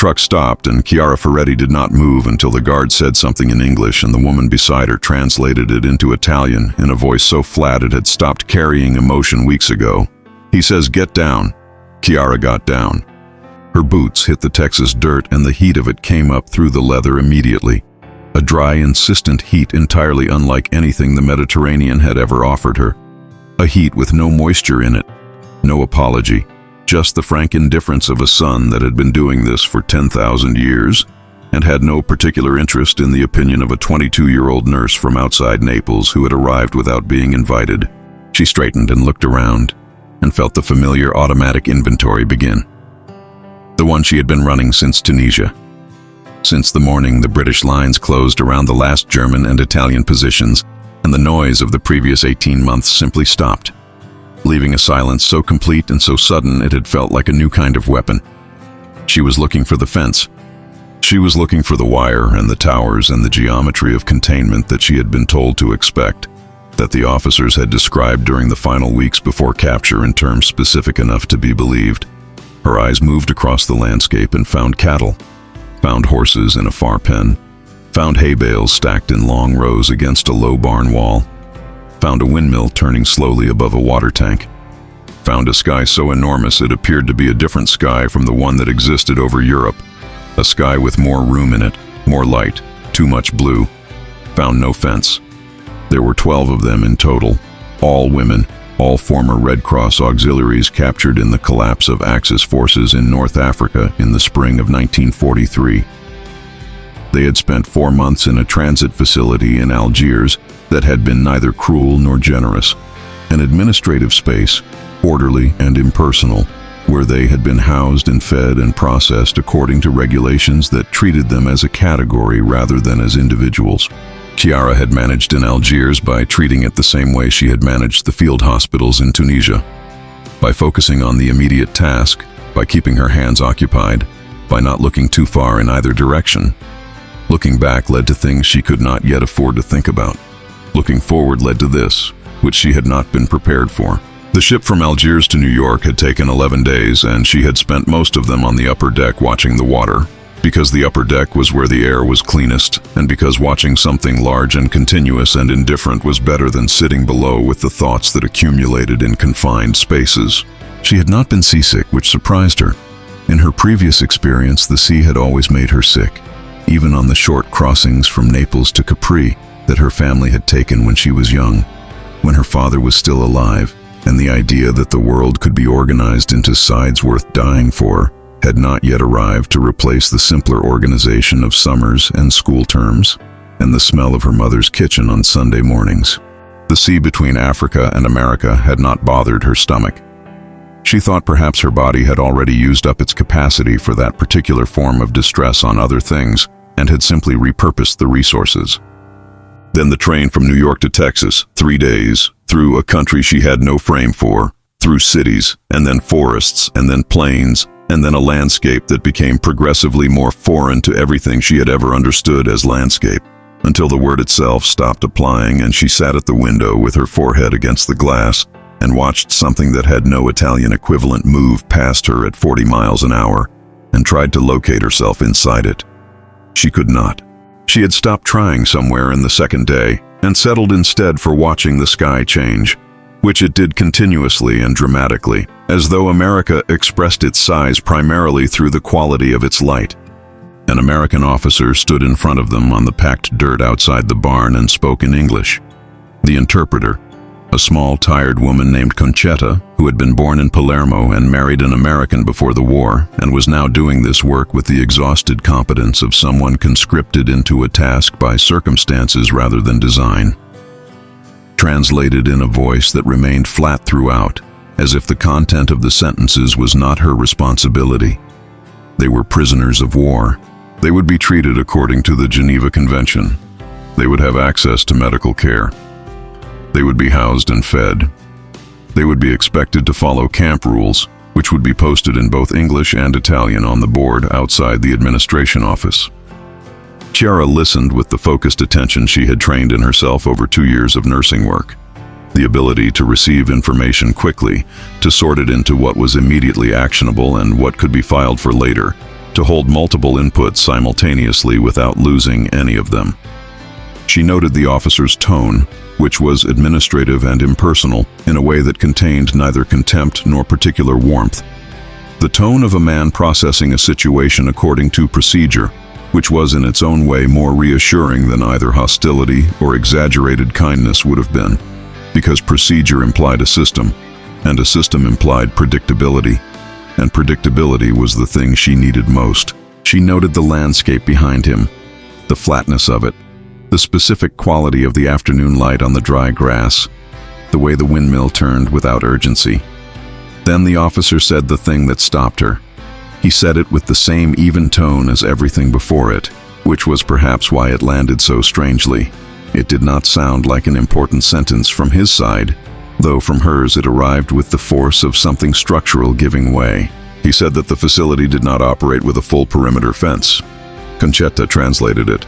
truck stopped, and Chiara Ferretti did not move until the guard said something in English and the woman beside her translated it into Italian in a voice so flat it had stopped carrying emotion weeks ago. He says, "Get down." Chiara got down. Her boots hit the Texas dirt and the heat of it came up through the leather immediately. A dry, insistent heat entirely unlike anything the Mediterranean had ever offered her. A heat with no moisture in it, no apology, just the frank indifference of a son that had been doing this for 10,000 years and had no particular interest in the opinion of a 22-year-old nurse from outside Naples who had arrived without being invited. She straightened and looked around and felt the familiar automatic inventory begin. The one she had been running since Tunisia. Since the morning the British lines closed around the last German and Italian positions, and the noise of the previous 18 months simply stopped, leaving a silence so complete and so sudden it had felt like a new kind of weapon. She was looking for the fence. She was looking for the wire and the towers and the geometry of containment that she had been told to expect, that the officers had described during the final weeks before capture in terms specific enough to be believed. Her eyes moved across the landscape and found cattle, found horses in a far pen, found hay bales stacked in long rows against a low barn wall, found a windmill turning slowly above a water tank, found a sky so enormous it appeared to be a different sky from the one that existed over Europe, a sky with more room in it, more light, too much blue, found no fence. There were 12 of them in total, all women, all former Red Cross auxiliaries captured in the collapse of Axis forces in North Africa in the spring of 1943. They had spent 4 months in a transit facility in Algiers that had been neither cruel nor generous, an administrative space, orderly and impersonal, where they had been housed and fed and processed according to regulations that treated them as a category rather than as individuals. Chiara had managed in Algiers by treating it the same way she had managed the field hospitals in Tunisia, by focusing on the immediate task, by keeping her hands occupied, by not looking too far in either direction. Looking back led to things she could not yet afford to think about. Looking forward led to this, which she had not been prepared for. The ship from Algiers to New York had taken 11 days, and she had spent most of them on the upper deck watching the water, because the upper deck was where the air was cleanest, and because watching something large and continuous and indifferent was better than sitting below with the thoughts that accumulated in confined spaces. She had not been seasick, which surprised her. In her previous experience, the sea had always made her sick, even on the short crossings from Naples to Capri that her family had taken when she was young, when her father was still alive, and the idea that the world could be organized into sides worth dying for had not yet arrived to replace the simpler organization of summers and school terms, and the smell of her mother's kitchen on Sunday mornings. The sea between Africa and America had not bothered her stomach. She thought perhaps her body had already used up its capacity for that particular form of distress on other things, and had simply repurposed the resources. Then the train from New York to Texas, 3 days, through a country she had no frame for, through cities, and then forests, and then plains, and then a landscape that became progressively more foreign to everything she had ever understood as landscape, until the word itself stopped applying and she sat at the window with her forehead against the glass and watched something that had no Italian equivalent move past her at 40 miles an hour and tried to locate herself inside it. She could not. She had stopped trying somewhere in the second day and settled instead for watching the sky change, which it did continuously and dramatically, as though America expressed its size primarily through the quality of its light. An American officer stood in front of them on the packed dirt outside the barn and spoke in English. The interpreter, a small, tired woman named Concetta, who had been born in Palermo and married an American before the war, and was now doing this work with the exhausted competence of someone conscripted into a task by circumstances rather than design. Translated in a voice that remained flat throughout, as if the content of the sentences was not her responsibility. They were prisoners of war. They would be treated according to the Geneva Convention. They would have access to medical care. They would be housed and fed. They would be expected to follow camp rules, which would be posted in both English and Italian on the board outside the administration office. Chiara listened with the focused attention she had trained in herself over 2 years of nursing work. The ability to receive information quickly, to sort it into what was immediately actionable and what could be filed for later, to hold multiple inputs simultaneously without losing any of them. She noted the officer's tone, which was administrative and impersonal in a way that contained neither contempt nor particular warmth. The tone of a man processing a situation according to procedure, which was in its own way more reassuring than either hostility or exaggerated kindness would have been, because procedure implied a system, and a system implied predictability, and predictability was the thing she needed most. She noted the landscape behind him, the flatness of it, the specific quality of the afternoon light on the dry grass, the way the windmill turned without urgency. Then the officer said the thing that stopped her. He said it with the same even tone as everything before it, which was perhaps why it landed so strangely. It did not sound like an important sentence from his side, though from hers it arrived with the force of something structural giving way. He said that the facility did not operate with a full perimeter fence. Concetta translated it.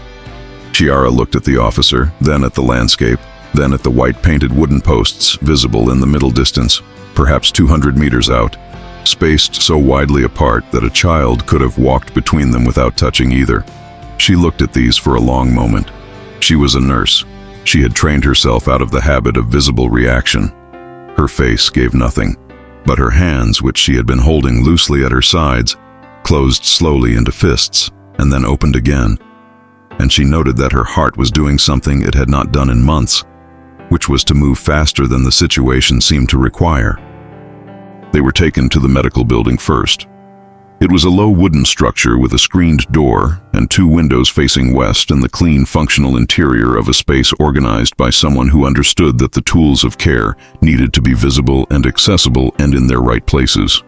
Chiara looked at the officer, then at the landscape, then at the white-painted wooden posts visible in the middle distance, perhaps 200 meters out, spaced so widely apart that a child could have walked between them without touching either. She looked at these for a long moment. She was a nurse. She had trained herself out of the habit of visible reaction. Her face gave nothing, but her hands, which she had been holding loosely at her sides, closed slowly into fists and then opened again. And she noted that her heart was doing something it had not done in months, which was to move faster than the situation seemed to require. They were taken to the medical building first. It was a low wooden structure with a screened door and 2 windows facing west and the clean, functional interior of a space organized by someone who understood that the tools of care needed to be visible and accessible and in their right places.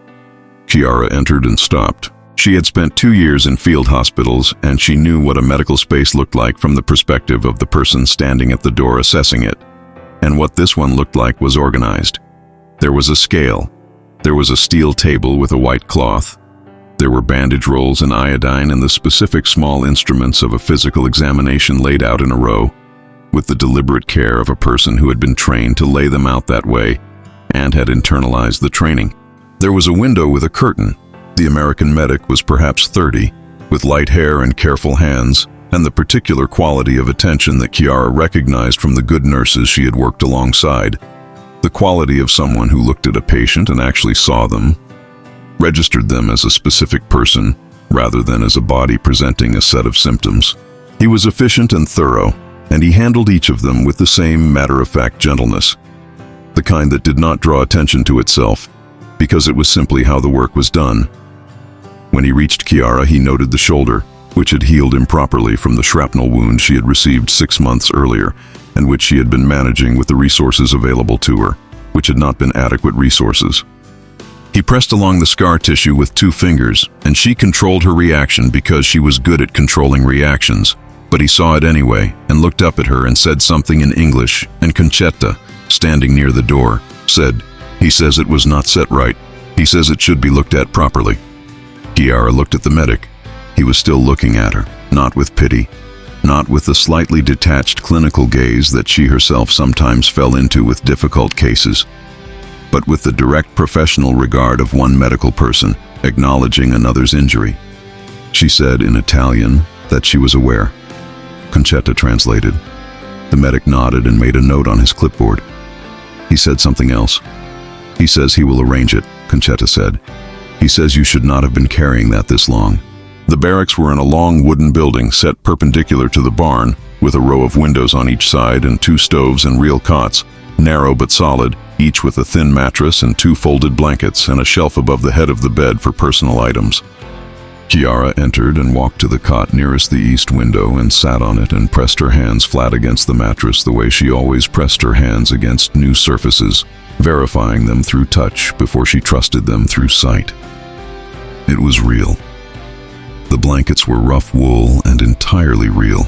Chiara entered and stopped. She had spent 2 years in field hospitals, and she knew what a medical space looked like from the perspective of the person standing at the door assessing it. And what this one looked like was organized. There was a scale. There was a steel table with a white cloth. There were bandage rolls and iodine and the specific small instruments of a physical examination laid out in a row, with the deliberate care of a person who had been trained to lay them out that way and had internalized the training. There was a window with a curtain. The American medic was perhaps 30, with light hair and careful hands, and the particular quality of attention that Chiara recognized from the good nurses she had worked alongside. The quality of someone who looked at a patient and actually saw them, registered them as a specific person, rather than as a body presenting a set of symptoms. He was efficient and thorough, and he handled each of them with the same matter-of-fact gentleness, the kind that did not draw attention to itself, because it was simply how the work was done. When he reached Chiara, he noted the shoulder, which had healed improperly from the shrapnel wound she had received 6 months earlier, and which she had been managing with the resources available to her, which had not been adequate resources. He pressed along the scar tissue with 2 fingers, and she controlled her reaction because she was good at controlling reactions. But he saw it anyway, and looked up at her and said something in English, and Concetta, standing near the door, said, "He says it was not set right. He says it should be looked at properly." Chiara looked at the medic. He was still looking at her, not with pity, not with the slightly detached clinical gaze that she herself sometimes fell into with difficult cases, but with the direct professional regard of one medical person acknowledging another's injury. She said in Italian that she was aware. Concetta translated. The medic nodded and made a note on his clipboard. He said something else. "He says he will arrange it," Concetta said. "He says you should not have been carrying that this long." The barracks were in a long wooden building set perpendicular to the barn, with a row of windows on each side and 2 stoves and real cots, narrow but solid, each with a thin mattress and 2 folded blankets and a shelf above the head of the bed for personal items. Chiara entered and walked to the cot nearest the east window and sat on it and pressed her hands flat against the mattress the way she always pressed her hands against new surfaces, verifying them through touch before she trusted them through sight. It was real. The blankets were rough wool and entirely real.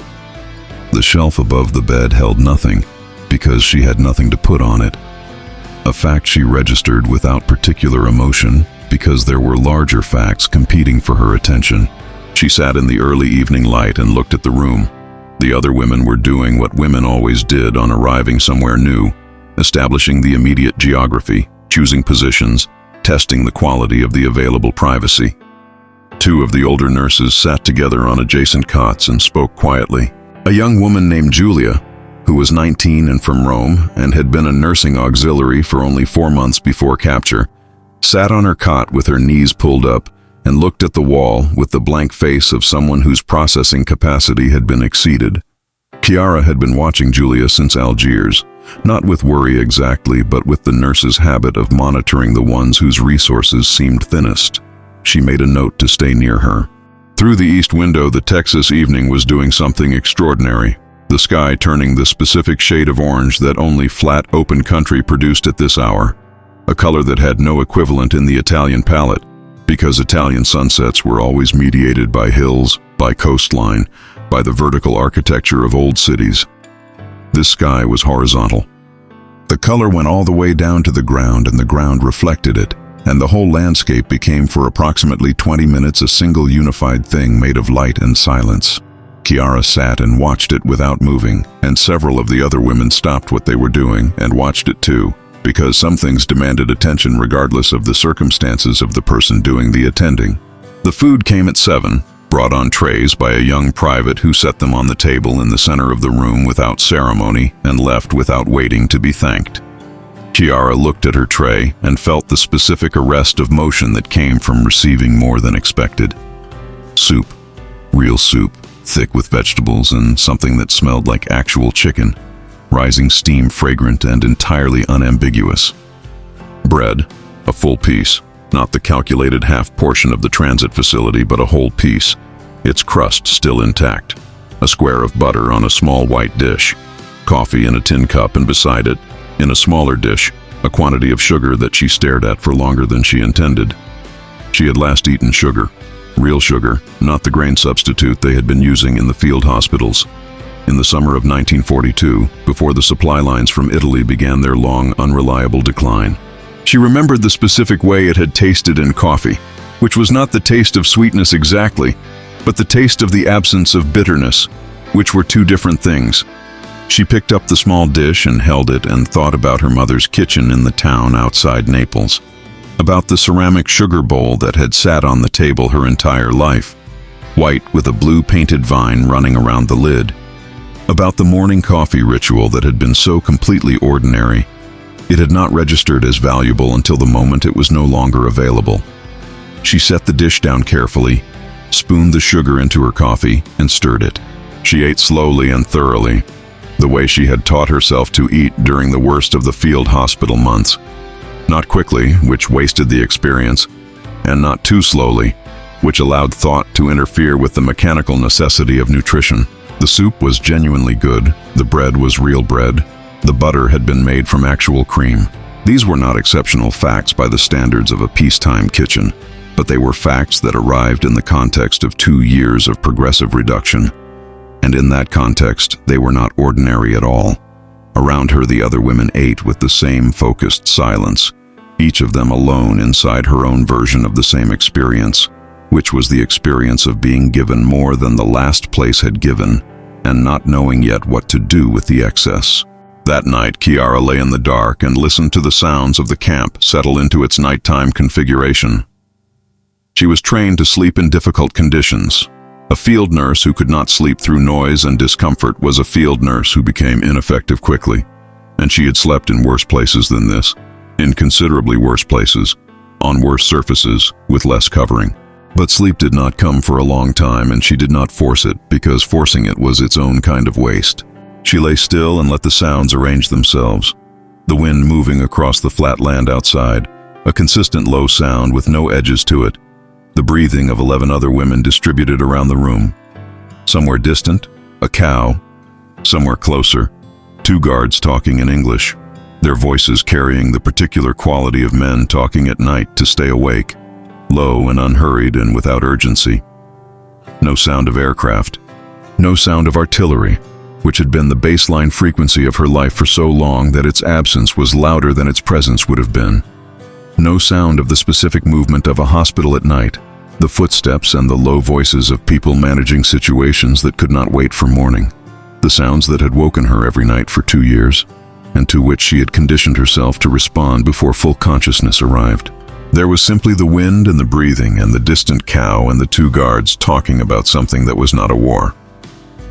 The shelf above the bed held nothing because she had nothing to put on it, a fact she registered without particular emotion because there were larger facts competing for her attention. She sat in the early evening light and looked at the room. The other women were doing what women always did on arriving somewhere new, establishing the immediate geography, choosing positions, testing the quality of the available privacy. Two of the older nurses sat together on adjacent cots and spoke quietly. A young woman named Julia, who was 19 and from Rome and had been a nursing auxiliary for only 4 months before capture, sat on her cot with her knees pulled up and looked at the wall with the blank face of someone whose processing capacity had been exceeded. Chiara had been watching Julia since Algiers, not with worry exactly, but with the nurse's habit of monitoring the ones whose resources seemed thinnest. She made a note to stay near her. Through the east window, the Texas evening was doing something extraordinary, the sky turning the specific shade of orange that only flat, open country produced at this hour, a color that had no equivalent in the Italian palette, because Italian sunsets were always mediated by hills, by coastline, by the vertical architecture of old cities. This sky was horizontal. The color went all the way down to the ground, and the ground reflected it, and the whole landscape became for approximately 20 minutes a single unified thing made of light and silence. Chiara sat and watched it without moving, and several of the other women stopped what they were doing and watched it too, because some things demanded attention regardless of the circumstances of the person doing the attending. The food came at 7, brought on trays by a young private who set them on the table in the center of the room without ceremony and left without waiting to be thanked. Chiara looked at her tray and felt the specific arrest of motion that came from receiving more than expected. Soup. Real soup, thick with vegetables and something that smelled like actual chicken, rising steam fragrant and entirely unambiguous. Bread, a full piece, not the calculated half portion of the transit facility, but a whole piece, its crust still intact. A square of butter on a small white dish. Coffee in a tin cup, and beside it, in a smaller dish, a quantity of sugar that she stared at for longer than she intended. She had last eaten sugar. Real sugar, not the grain substitute they had been using in the field hospitals. In the summer of 1942, before the supply lines from Italy began their long, unreliable decline. She remembered the specific way it had tasted in coffee, which was not the taste of sweetness exactly, but the taste of the absence of bitterness, which were two different things. She picked up the small dish and held it and thought about her mother's kitchen in the town outside Naples, about the ceramic sugar bowl that had sat on the table her entire life, white with a blue painted vine running around the lid, about the morning coffee ritual that had been so completely ordinary. It had not registered as valuable until the moment it was no longer available. She set the dish down carefully, spooned the sugar into her coffee, and stirred it. She ate slowly and thoroughly, the way she had taught herself to eat during the worst of the field hospital months. Not quickly, which wasted the experience, and not too slowly, which allowed thought to interfere with the mechanical necessity of nutrition. The soup was genuinely good, the bread was real bread, the butter had been made from actual cream. These were not exceptional facts by the standards of a peacetime kitchen, but they were facts that arrived in the context of 2 years of progressive reduction. And in that context, they were not ordinary at all. Around her, the other women ate with the same focused silence, each of them alone inside her own version of the same experience, which was the experience of being given more than the last place had given, and not knowing yet what to do with the excess. That night, Chiara lay in the dark and listened to the sounds of the camp settle into its nighttime configuration. She was trained to sleep in difficult conditions. A field nurse who could not sleep through noise and discomfort was a field nurse who became ineffective quickly, and she had slept in worse places than this, in considerably worse places, on worse surfaces, with less covering. But sleep did not come for a long time, and she did not force it, because forcing it was its own kind of waste. She lay still and let the sounds arrange themselves. The wind moving across the flat land outside, a consistent low sound with no edges to it. The breathing of 11 other women distributed around the room. Somewhere distant, a cow. Somewhere closer, 2 guards talking in English, their voices carrying the particular quality of men talking at night to stay awake, low and unhurried and without urgency. No sound of aircraft, no sound of artillery, which had been the baseline frequency of her life for so long that its absence was louder than its presence would have been. No sound of the specific movement of a hospital at night, the footsteps and the low voices of people managing situations that could not wait for morning. The sounds that had woken her every night for 2 years, and to which she had conditioned herself to respond before full consciousness arrived. There was simply the wind and the breathing and the distant cow and the two guards talking about something that was not a war.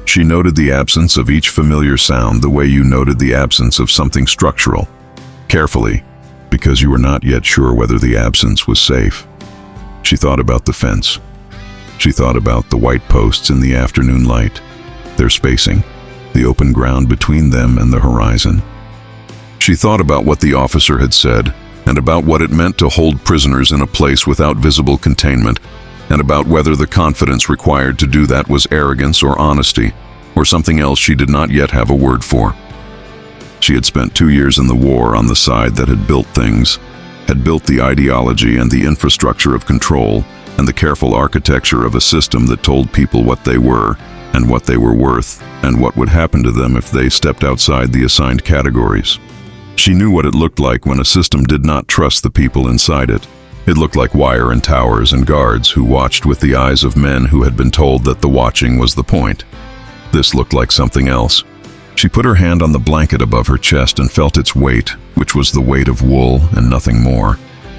She noted the absence of each familiar sound the way you noted the absence of something structural, carefully, because you were not yet sure whether the absence was safe. She thought about the fence. She thought about the white posts in the afternoon light, their spacing, the open ground between them and the horizon. She thought about what the officer had said, and about what it meant to hold prisoners in a place without visible containment, and about whether the confidence required to do that was arrogance or honesty, or something else she did not yet have a word for. She had spent 2 years in the war on the side that had built things, had built the ideology and the infrastructure of control, and the careful architecture of a system that told people what they were, and what they were worth, and what would happen to them if they stepped outside the assigned categories. She knew what it looked like when a system did not trust the people inside it. It looked like wire and towers and guards who watched with the eyes of men who had been told that the watching was the point. This looked like something else. She put her hand on the blanket above her chest and felt its weight, which was the weight of wool and nothing more,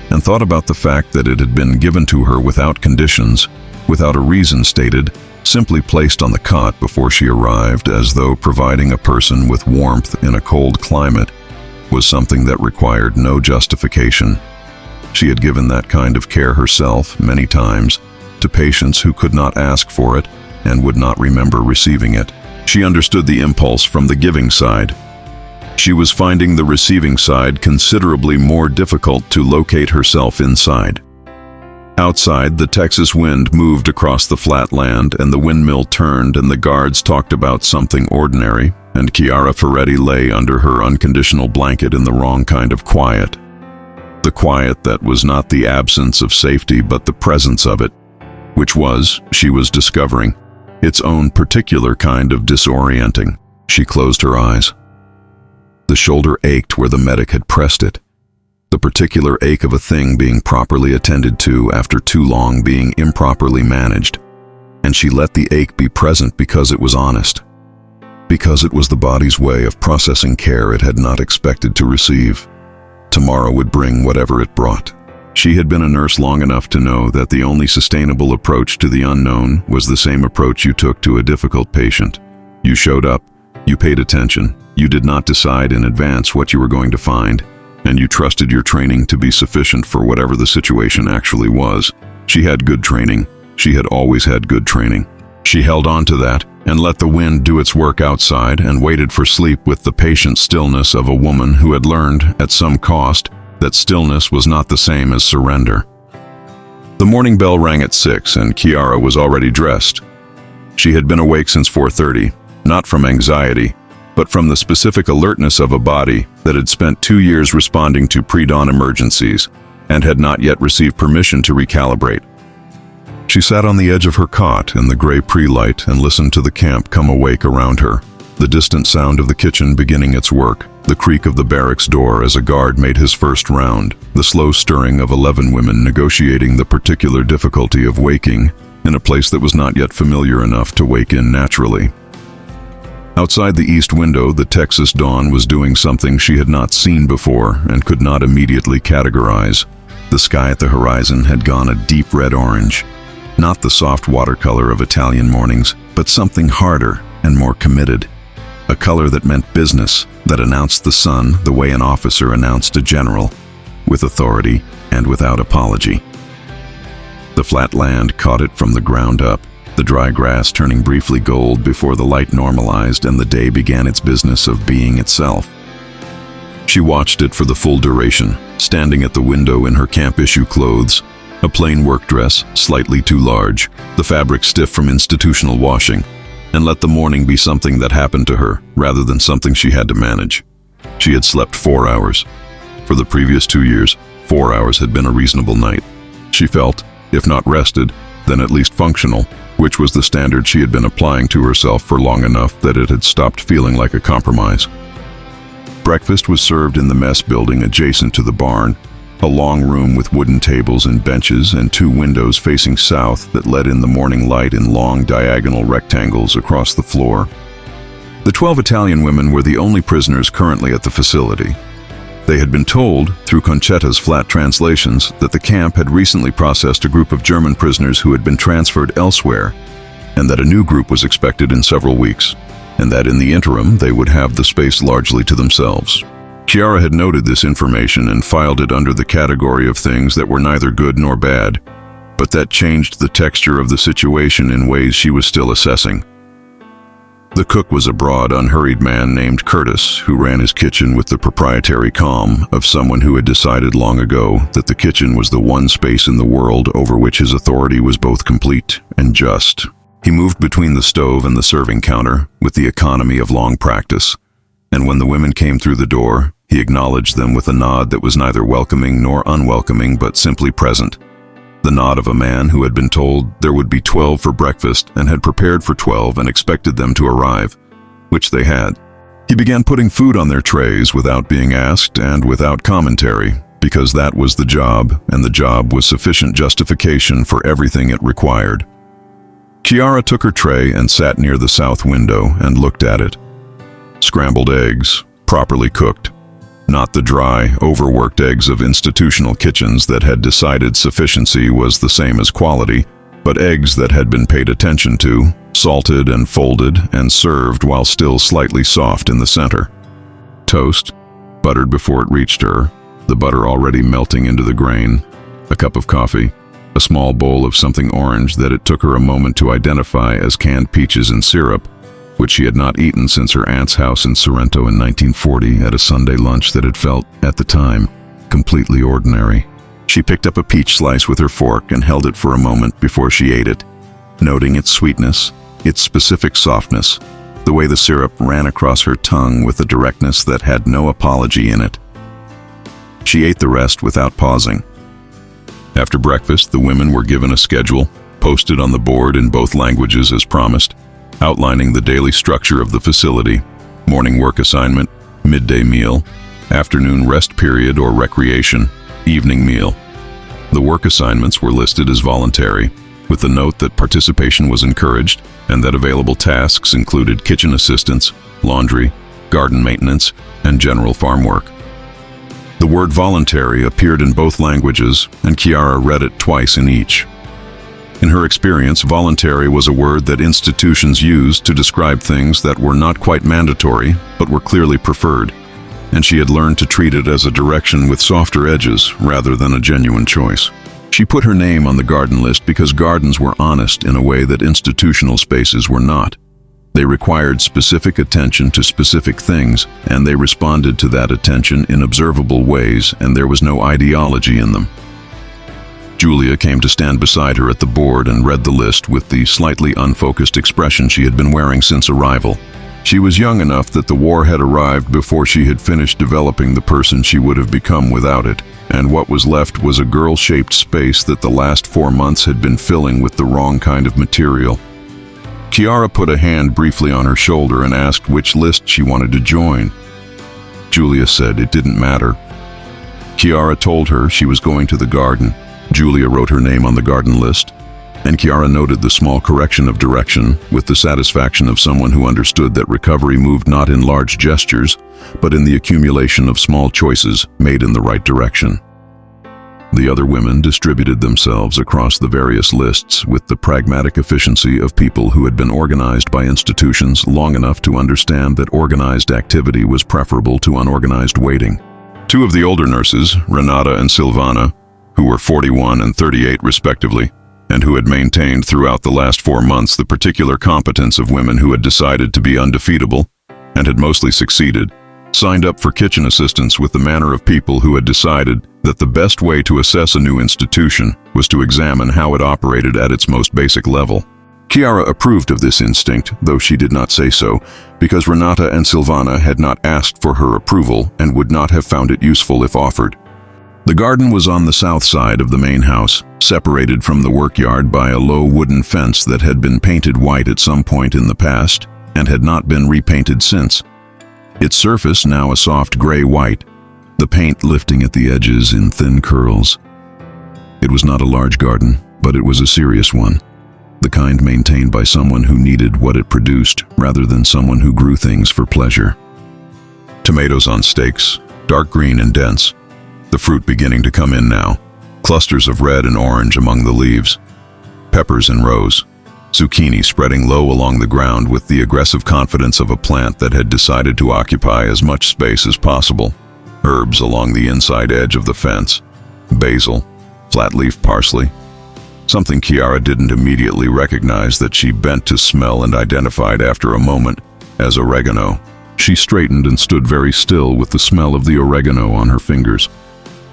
and thought about the fact that it had been given to her without conditions, without a reason stated, simply placed on the cot before she arrived, as though providing a person with warmth in a cold climate was something that required no justification. She had given that kind of care herself many times to patients who could not ask for it and would not remember receiving it. She understood the impulse from the giving side. She was finding the receiving side considerably more difficult to locate herself inside. Outside, the Texas wind moved across the flat land, and the windmill turned, and the guards talked about something ordinary, and Chiara Ferretti lay under her unconditional blanket in the wrong kind of quiet. The quiet that was not the absence of safety, but the presence of it, which was, she was discovering, its own particular kind of disorienting. She closed her eyes. The shoulder ached where the medic had pressed it. The particular ache of a thing being properly attended to after too long being improperly managed. And she let the ache be present because it was honest. Because it was the body's way of processing care it had not expected to receive. Tomorrow would bring whatever it brought. She had been a nurse long enough to know that the only sustainable approach to the unknown was the same approach you took to a difficult patient. You showed up, you paid attention, you did not decide in advance what you were going to find, and you trusted your training to be sufficient for whatever the situation actually was. She had good training. She had always had good training. She held on to that and let the wind do its work outside and waited for sleep with the patient stillness of a woman who had learned, at some cost, that stillness was not the same as surrender. The morning bell rang at 6 and Chiara was already dressed. She had been awake since 4:30, not from anxiety, but from the specific alertness of a body that had spent 2 years responding to pre-dawn emergencies and had not yet received permission to recalibrate. She sat on the edge of her cot in the gray pre-light and listened to the camp come awake around her, the distant sound of the kitchen beginning its work, the creak of the barracks door as a guard made his first round, the slow stirring of 11 women negotiating the particular difficulty of waking in a place that was not yet familiar enough to wake in naturally. Outside the east window, the Texas dawn was doing something she had not seen before and could not immediately categorize. The sky at the horizon had gone a deep red-orange, not the soft watercolor of Italian mornings, but something harder and more committed. A color that meant business, that announced the sun the way an officer announced a general, with authority and without apology. The flat land caught it from the ground up, the dry grass turning briefly gold before the light normalized and the day began its business of being itself. She watched it for the full duration, standing at the window in her camp-issue clothes, a plain work dress, slightly too large, the fabric stiff from institutional washing, and let the morning be something that happened to her, rather than something she had to manage. She had slept 4 hours. For the previous 2 years, 4 hours had been a reasonable night. She felt, if not rested, then at least functional, which was the standard she had been applying to herself for long enough that it had stopped feeling like a compromise. Breakfast was served in the mess building adjacent to the barn, a long room with wooden tables and benches and 2 windows facing south that let in the morning light in long diagonal rectangles across the floor. The 12 Italian women were the only prisoners currently at the facility. They had been told, through Concetta's flat translations, that the camp had recently processed a group of German prisoners who had been transferred elsewhere, and that a new group was expected in several weeks, and that in the interim they would have the space largely to themselves. Chiara had noted this information and filed it under the category of things that were neither good nor bad, but that changed the texture of the situation in ways she was still assessing. The cook was a broad, unhurried man named Curtis, who ran his kitchen with the proprietary calm of someone who had decided long ago that the kitchen was the one space in the world over which his authority was both complete and just. He moved between the stove and the serving counter with the economy of long practice, and when the women came through the door, he acknowledged them with a nod that was neither welcoming nor unwelcoming but simply present. The nod of a man who had been told there would be 12 for breakfast and had prepared for 12 and expected them to arrive, which they had. He began putting food on their trays without being asked and without commentary, because that was the job, and the job was sufficient justification for everything it required. Chiara took her tray and sat near the south window and looked at it. Scrambled eggs, properly cooked. Not the dry, overworked eggs of institutional kitchens that had decided sufficiency was the same as quality, but eggs that had been paid attention to, salted and folded and served while still slightly soft in the center. Toast, buttered before it reached her, the butter already melting into the grain, a cup of coffee, a small bowl of something orange that it took her a moment to identify as canned peaches and syrup, which she had not eaten since her aunt's house in Sorrento in 1940 at a Sunday lunch that had felt, at the time, completely ordinary. She picked up a peach slice with her fork and held it for a moment before she ate it, noting its sweetness, its specific softness, the way the syrup ran across her tongue with a directness that had no apology in it. She ate the rest without pausing. After breakfast, the women were given a schedule, posted on the board in both languages as promised, outlining the daily structure of the facility: morning work assignment, midday meal, afternoon rest period or recreation, evening meal. The work assignments were listed as voluntary, with the note that participation was encouraged and that available tasks included kitchen assistance, laundry, garden maintenance, and general farm work. The word voluntary appeared in both languages, and Chiara read it twice in each. In her experience, voluntary was a word that institutions used to describe things that were not quite mandatory, but were clearly preferred, and she had learned to treat it as a direction with softer edges rather than a genuine choice. She put her name on the garden list because gardens were honest in a way that institutional spaces were not. They required specific attention to specific things, and they responded to that attention in observable ways, and there was no ideology in them. Julia came to stand beside her at the board and read the list with the slightly unfocused expression she had been wearing since arrival. She was young enough that the war had arrived before she had finished developing the person she would have become without it, and what was left was a girl-shaped space that the last 4 months had been filling with the wrong kind of material. Chiara put a hand briefly on her shoulder and asked which list she wanted to join. Julia said it didn't matter. Chiara told her she was going to the garden. Julia wrote her name on the garden list, and Chiara noted the small correction of direction with the satisfaction of someone who understood that recovery moved not in large gestures, but in the accumulation of small choices made in the right direction. The other women distributed themselves across the various lists with the pragmatic efficiency of people who had been organized by institutions long enough to understand that organized activity was preferable to unorganized waiting. Two of the older nurses, Renata and Silvana, who were 41 and 38 respectively, and who had maintained throughout the last 4 months the particular competence of women who had decided to be undefeatable, and had mostly succeeded, signed up for kitchen assistance with the manner of people who had decided that the best way to assess a new institution was to examine how it operated at its most basic level. Chiara approved of this instinct, though she did not say so, because Renata and Silvana had not asked for her approval and would not have found it useful if offered. The garden was on the south side of the main house, separated from the workyard by a low wooden fence that had been painted white at some point in the past and had not been repainted since. Its surface now a soft gray-white, the paint lifting at the edges in thin curls. It was not a large garden, but it was a serious one, the kind maintained by someone who needed what it produced rather than someone who grew things for pleasure. Tomatoes on stakes, dark green and dense. The fruit beginning to come in now, clusters of red and orange among the leaves. Peppers in rows, zucchini spreading low along the ground with the aggressive confidence of a plant that had decided to occupy as much space as possible. Herbs along the inside edge of the fence, basil, flat-leaf parsley. Something Chiara didn't immediately recognize that she bent to smell and identified after a moment as oregano. She straightened and stood very still with the smell of the oregano on her fingers.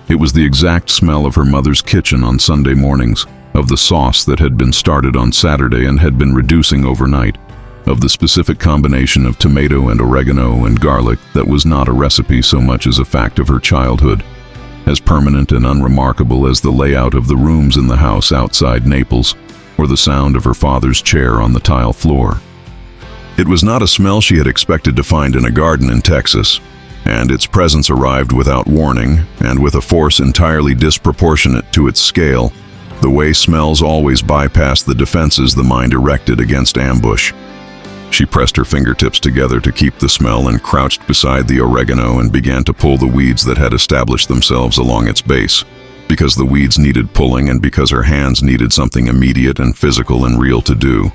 It was the exact smell of her mother's kitchen on Sunday mornings, of the sauce that had been started on Saturday and had been reducing overnight, of the specific combination of tomato and oregano and garlic that was not a recipe so much as a fact of her childhood, as permanent and unremarkable as the layout of the rooms in the house outside Naples, or the sound of her father's chair on the tile floor. It was not a smell she had expected to find in a garden in Texas, and its presence arrived without warning and with a force entirely disproportionate to its scale, the way smells always bypass the defenses the mind erected against ambush. She pressed her fingertips together to keep the smell and crouched beside the oregano and began to pull the weeds that had established themselves along its base, because the weeds needed pulling and because her hands needed something immediate and physical and real to do.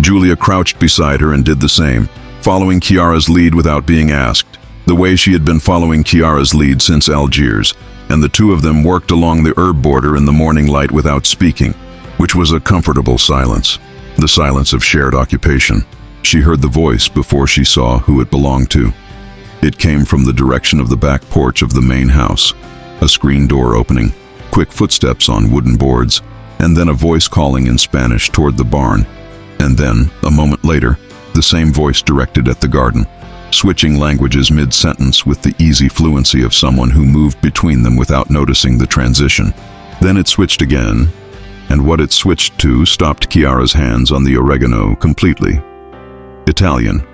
Julia crouched beside her and did the same, following Chiara's lead without being asked, the way she had been following Chiara's lead since Algiers, and the two of them worked along the herb border in the morning light without speaking, which was a comfortable silence, the silence of shared occupation. She heard the voice before she saw who it belonged to. It came from the direction of the back porch of the main house, a screen door opening, quick footsteps on wooden boards, and then a voice calling in Spanish toward the barn, and then, a moment later, the same voice directed at the garden, switching languages mid-sentence with the easy fluency of someone who moved between them without noticing the transition. Then it switched again, and what it switched to stopped Chiara's hands on the oregano completely. Italian.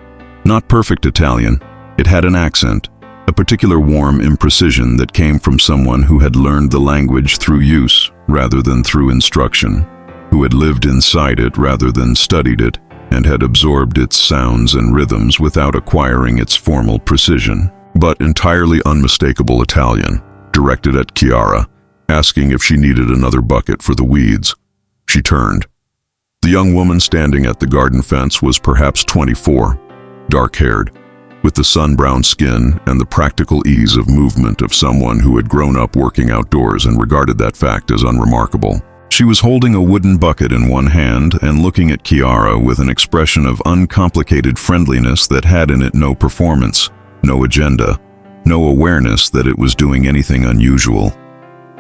Not perfect Italian. It had an accent, a particular warm imprecision that came from someone who had learned the language through use rather than through instruction, who had lived inside it rather than studied it, and had absorbed its sounds and rhythms without acquiring its formal precision, but entirely unmistakable Italian, directed at Chiara, asking if she needed another bucket for the weeds. She turned. The young woman standing at the garden fence was perhaps 24, dark-haired, with the sun-browned skin and the practical ease of movement of someone who had grown up working outdoors and regarded that fact as unremarkable. She was holding a wooden bucket in one hand and looking at Chiara with an expression of uncomplicated friendliness that had in it no performance, no agenda, no awareness that it was doing anything unusual.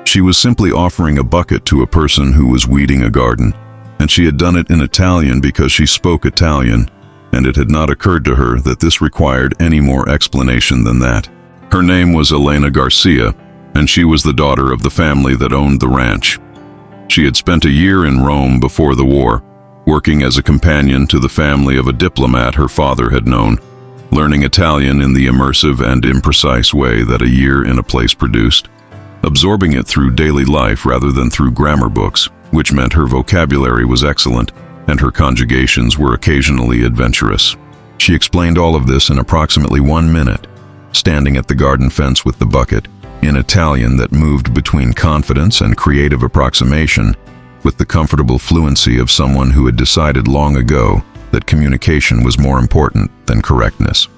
She was simply offering a bucket to a person who was weeding a garden, and she had done it in Italian because she spoke Italian, and it had not occurred to her that this required any more explanation than that. Her name was Elena Garcia, and she was the daughter of the family that owned the ranch. She had spent a year in Rome before the war, working as a companion to the family of a diplomat her father had known, learning Italian in the immersive and imprecise way that a year in a place produced, absorbing it through daily life rather than through grammar books, which meant her vocabulary was excellent and her conjugations were occasionally adventurous. She explained all of this in approximately 1 minute, standing at the garden fence with the bucket, in Italian that moved between confidence and creative approximation, with the comfortable fluency of someone who had decided long ago that communication was more important than correctness.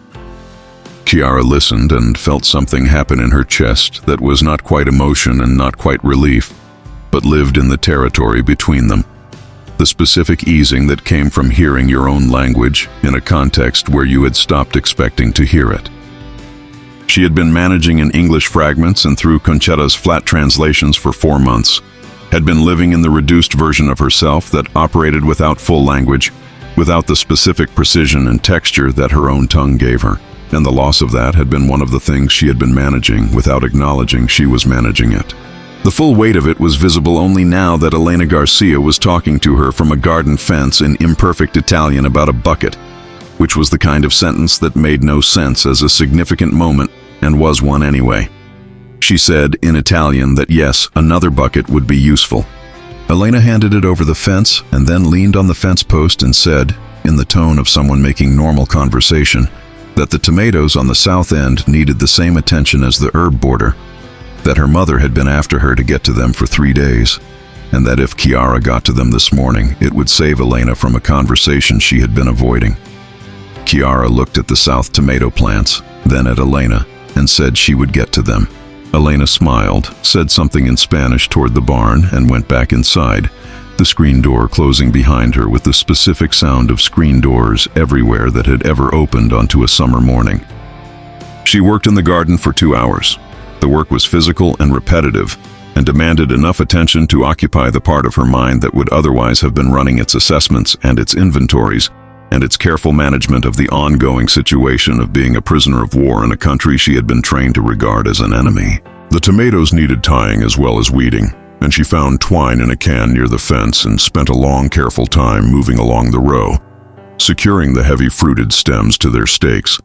Chiara listened and felt something happen in her chest that was not quite emotion and not quite relief, but lived in the territory between them. The specific easing that came from hearing your own language in a context where you had stopped expecting to hear it. She had been managing in English fragments and through Concetta's flat translations for 4 months, had been living in the reduced version of herself that operated without full language, without the specific precision and texture that her own tongue gave her, and the loss of that had been one of the things she had been managing without acknowledging she was managing it. The full weight of it was visible only now that Elena Garcia was talking to her from a garden fence in imperfect Italian about a bucket, which was the kind of sentence that made no sense as a significant moment and was one anyway. She said in Italian that yes, another bucket would be useful. Elena handed it over the fence and then leaned on the fence post and said, in the tone of someone making normal conversation, that the tomatoes on the south end needed the same attention as the herb border, that her mother had been after her to get to them for 3 days, and that if Chiara got to them this morning, it would save Elena from a conversation she had been avoiding. Chiara looked at the south tomato plants, then at Elena, and said she would get to them. Elena smiled, said something in Spanish toward the barn, and went back inside, the screen door closing behind her with the specific sound of screen doors everywhere that had ever opened onto a summer morning. She worked in the garden for 2 hours. The work was physical and repetitive, and demanded enough attention to occupy the part of her mind that would otherwise have been running its assessments and its inventories, and its careful management of the ongoing situation of being a prisoner of war in a country she had been trained to regard as an enemy. The tomatoes needed tying as well as weeding, and she found twine in a can near the fence and spent a long, careful time moving along the row, securing the heavy fruited stems to their stakes,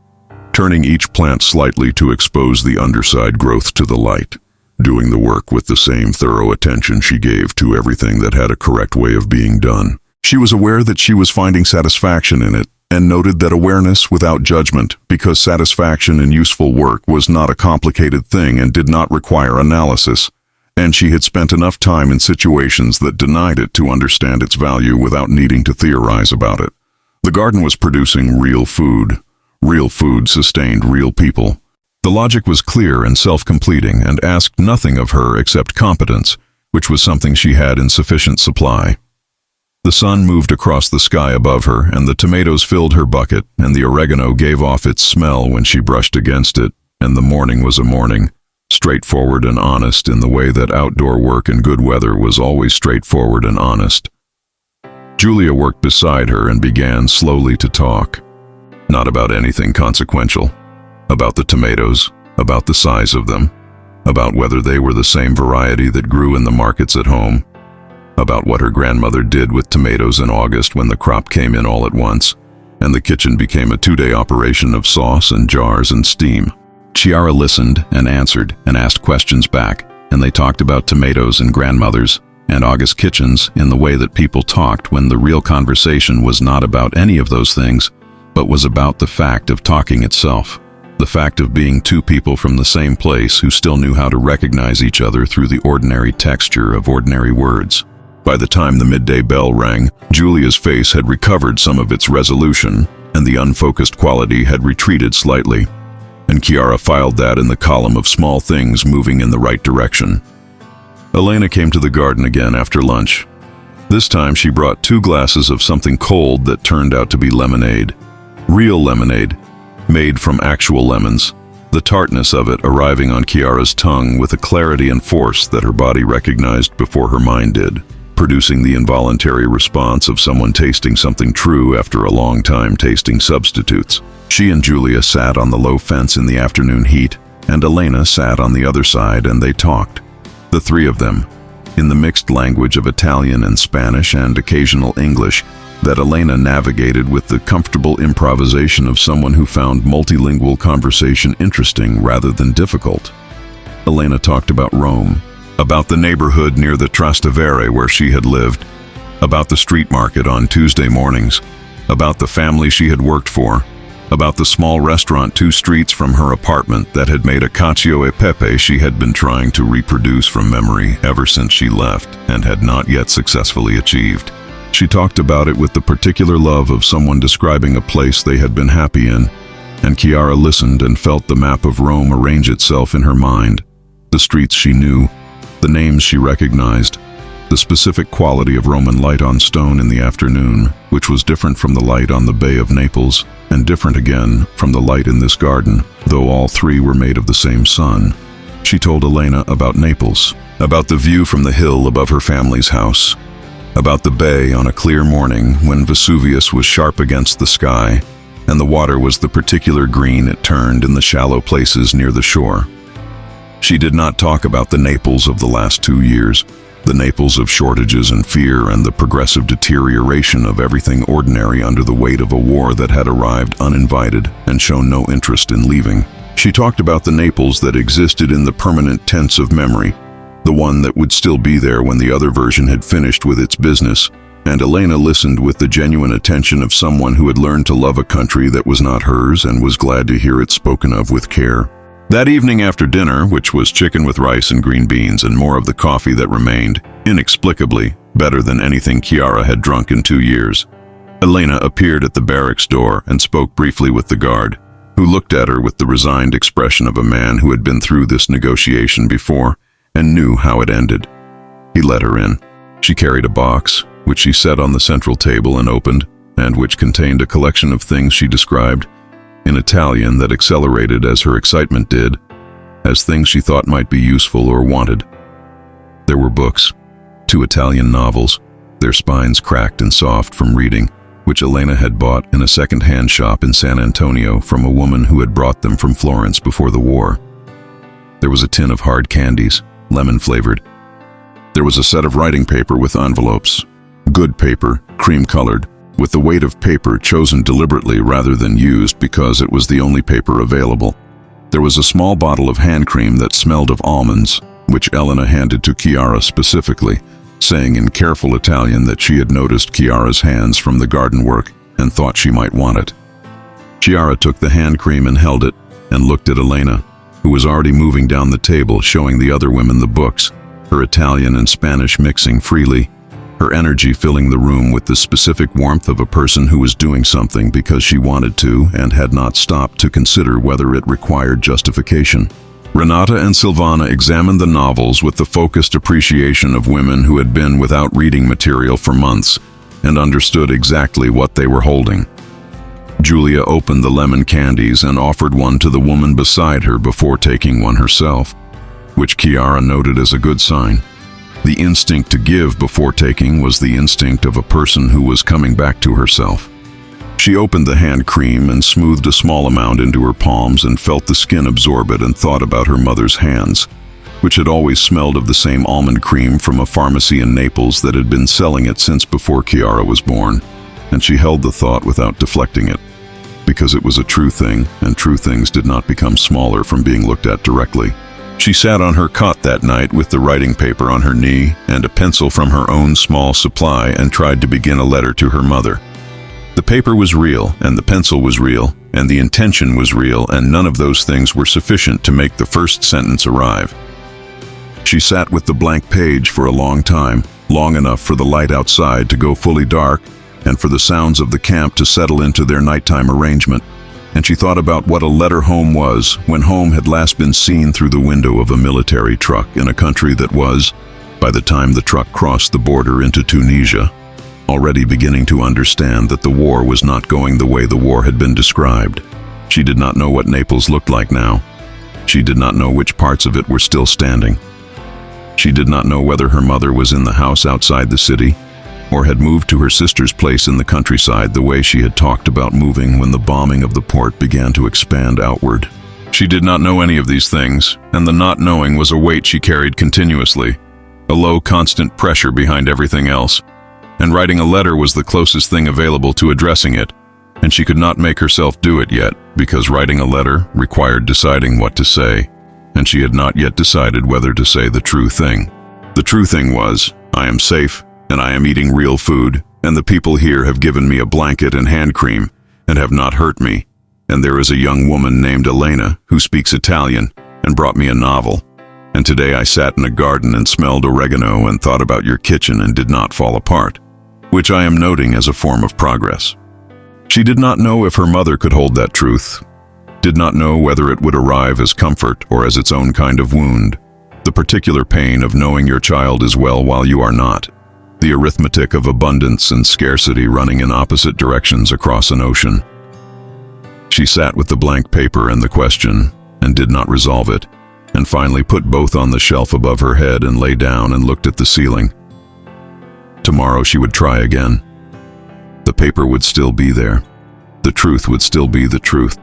turning each plant slightly to expose the underside growth to the light, doing the work with the same thorough attention she gave to everything that had a correct way of being done. She was aware that she was finding satisfaction in it, and noted that awareness without judgment, because satisfaction in useful work was not a complicated thing and did not require analysis, and she had spent enough time in situations that denied it to understand its value without needing to theorize about it. The garden was producing real food. Real food sustained real people. The logic was clear and self-completing and asked nothing of her except competence, which was something she had in sufficient supply. The sun moved across the sky above her, and the tomatoes filled her bucket, and the oregano gave off its smell when she brushed against it, and the morning was a morning, straightforward and honest in the way that outdoor work in good weather was always straightforward and honest. Julia worked beside her and began slowly to talk. Not about anything consequential. About the tomatoes, about the size of them, about whether they were the same variety that grew in the markets at home, about what her grandmother did with tomatoes in August when the crop came in all at once, and the kitchen became a 2-day operation of sauce and jars and steam. Chiara listened and answered and asked questions back, and they talked about tomatoes and grandmothers and August kitchens in the way that people talked when the real conversation was not about any of those things, but was about the fact of talking itself. The fact of being two people from the same place who still knew how to recognize each other through the ordinary texture of ordinary words. By the time the midday bell rang, Julia's face had recovered some of its resolution, and the unfocused quality had retreated slightly, and Chiara filed that in the column of small things moving in the right direction. Elena came to the garden again after lunch. This time she brought 2 glasses of something cold that turned out to be lemonade. Real lemonade, made from actual lemons, the tartness of it arriving on Chiara's tongue with a clarity and force that her body recognized before her mind did, producing the involuntary response of someone tasting something true after a long time tasting substitutes. She and Julia sat on the low fence in the afternoon heat, and Elena sat on the other side, and they talked, the 3 of them, in the mixed language of Italian and Spanish and occasional English that Elena navigated with the comfortable improvisation of someone who found multilingual conversation interesting rather than difficult. Elena talked about Rome, about the neighborhood near the Trastevere where she had lived, about the street market on Tuesday mornings, about the family she had worked for, about the small restaurant 2 streets from her apartment that had made a cacio e pepe she had been trying to reproduce from memory ever since she left and had not yet successfully achieved. She talked about it with the particular love of someone describing a place they had been happy in, and Chiara listened and felt the map of Rome arrange itself in her mind, the streets she knew, the names she recognized, the specific quality of Roman light on stone in the afternoon, which was different from the light on the Bay of Naples, and different again from the light in this garden, though all 3 were made of the same sun. She told Elena about Naples, about the view from the hill above her family's house, about the bay on a clear morning when Vesuvius was sharp against the sky, and the water was the particular green it turned in the shallow places near the shore. She did not talk about the Naples of the last 2 years, the Naples of shortages and fear and the progressive deterioration of everything ordinary under the weight of a war that had arrived uninvited and shown no interest in leaving. She talked about the Naples that existed in the permanent tense of memory, the one that would still be there when the other version had finished with its business, and Elena listened with the genuine attention of someone who had learned to love a country that was not hers and was glad to hear it spoken of with care. That evening after dinner, which was chicken with rice and green beans and more of the coffee that remained, inexplicably better than anything Chiara had drunk in 2 years, Elena appeared at the barracks door and spoke briefly with the guard, who looked at her with the resigned expression of a man who had been through this negotiation before and knew how it ended. He let her in. She carried a box, which she set on the central table and opened, and which contained a collection of things she described in Italian that accelerated as her excitement did, as things she thought might be useful or wanted. There were books, 2 Italian novels, their spines cracked and soft from reading, which Elena had bought in a second-hand shop in San Antonio from a woman who had brought them from Florence before the war. There was a tin of hard candies, lemon-flavored. There was a set of writing paper with envelopes, good paper, cream-colored, with the weight of paper chosen deliberately rather than used because it was the only paper available. There was a small bottle of hand cream that smelled of almonds, which Elena handed to Chiara specifically, saying in careful Italian that she had noticed Chiara's hands from the garden work and thought she might want it. Chiara took the hand cream and held it, and looked at Elena, who was already moving down the table showing the other women the books, her Italian and Spanish mixing freely, her energy filling the room with the specific warmth of a person who was doing something because she wanted to and had not stopped to consider whether it required justification. Renata and Silvana examined the novels with the focused appreciation of women who had been without reading material for months and understood exactly what they were holding. Julia opened the lemon candies and offered one to the woman beside her before taking one herself, which Chiara noted as a good sign. The instinct to give before taking was the instinct of a person who was coming back to herself. She opened the hand cream and smoothed a small amount into her palms and felt the skin absorb it and thought about her mother's hands, which had always smelled of the same almond cream from a pharmacy in Naples that had been selling it since before Chiara was born, and she held the thought without deflecting it, because it was a true thing, and true things did not become smaller from being looked at directly. She sat on her cot that night with the writing paper on her knee and a pencil from her own small supply and tried to begin a letter to her mother. The paper was real, and the pencil was real, and the intention was real, and none of those things were sufficient to make the first sentence arrive. She sat with the blank page for a long time, long enough for the light outside to go fully dark and for the sounds of the camp to settle into their nighttime arrangement. And she thought about what a letter home was when home had last been seen through the window of a military truck in a country that was, by the time the truck crossed the border into Tunisia, already beginning to understand that the war was not going the way the war had been described. She did not know what Naples looked like now. She did not know which parts of it were still standing. She did not know whether her mother was in the house outside the city, or had moved to her sister's place in the countryside the way she had talked about moving when the bombing of the port began to expand outward. She did not know any of these things, and the not knowing was a weight she carried continuously, a low constant pressure behind everything else. And writing a letter was the closest thing available to addressing it, and she could not make herself do it yet, because writing a letter required deciding what to say, and she had not yet decided whether to say the true thing. The true thing was, I am safe, and I am eating real food, and the people here have given me a blanket and hand cream, and have not hurt me, and there is a young woman named Elena who speaks Italian, and brought me a novel, and today I sat in a garden and smelled oregano and thought about your kitchen and did not fall apart, which I am noting as a form of progress. She did not know if her mother could hold that truth, did not know whether it would arrive as comfort or as its own kind of wound, the particular pain of knowing your child is well while you are not, the arithmetic of abundance and scarcity running in opposite directions across an ocean. She sat with the blank paper and the question, and did not resolve it, and finally put both on the shelf above her head and lay down and looked at the ceiling. Tomorrow she would try again. The paper would still be there. The truth would still be the truth.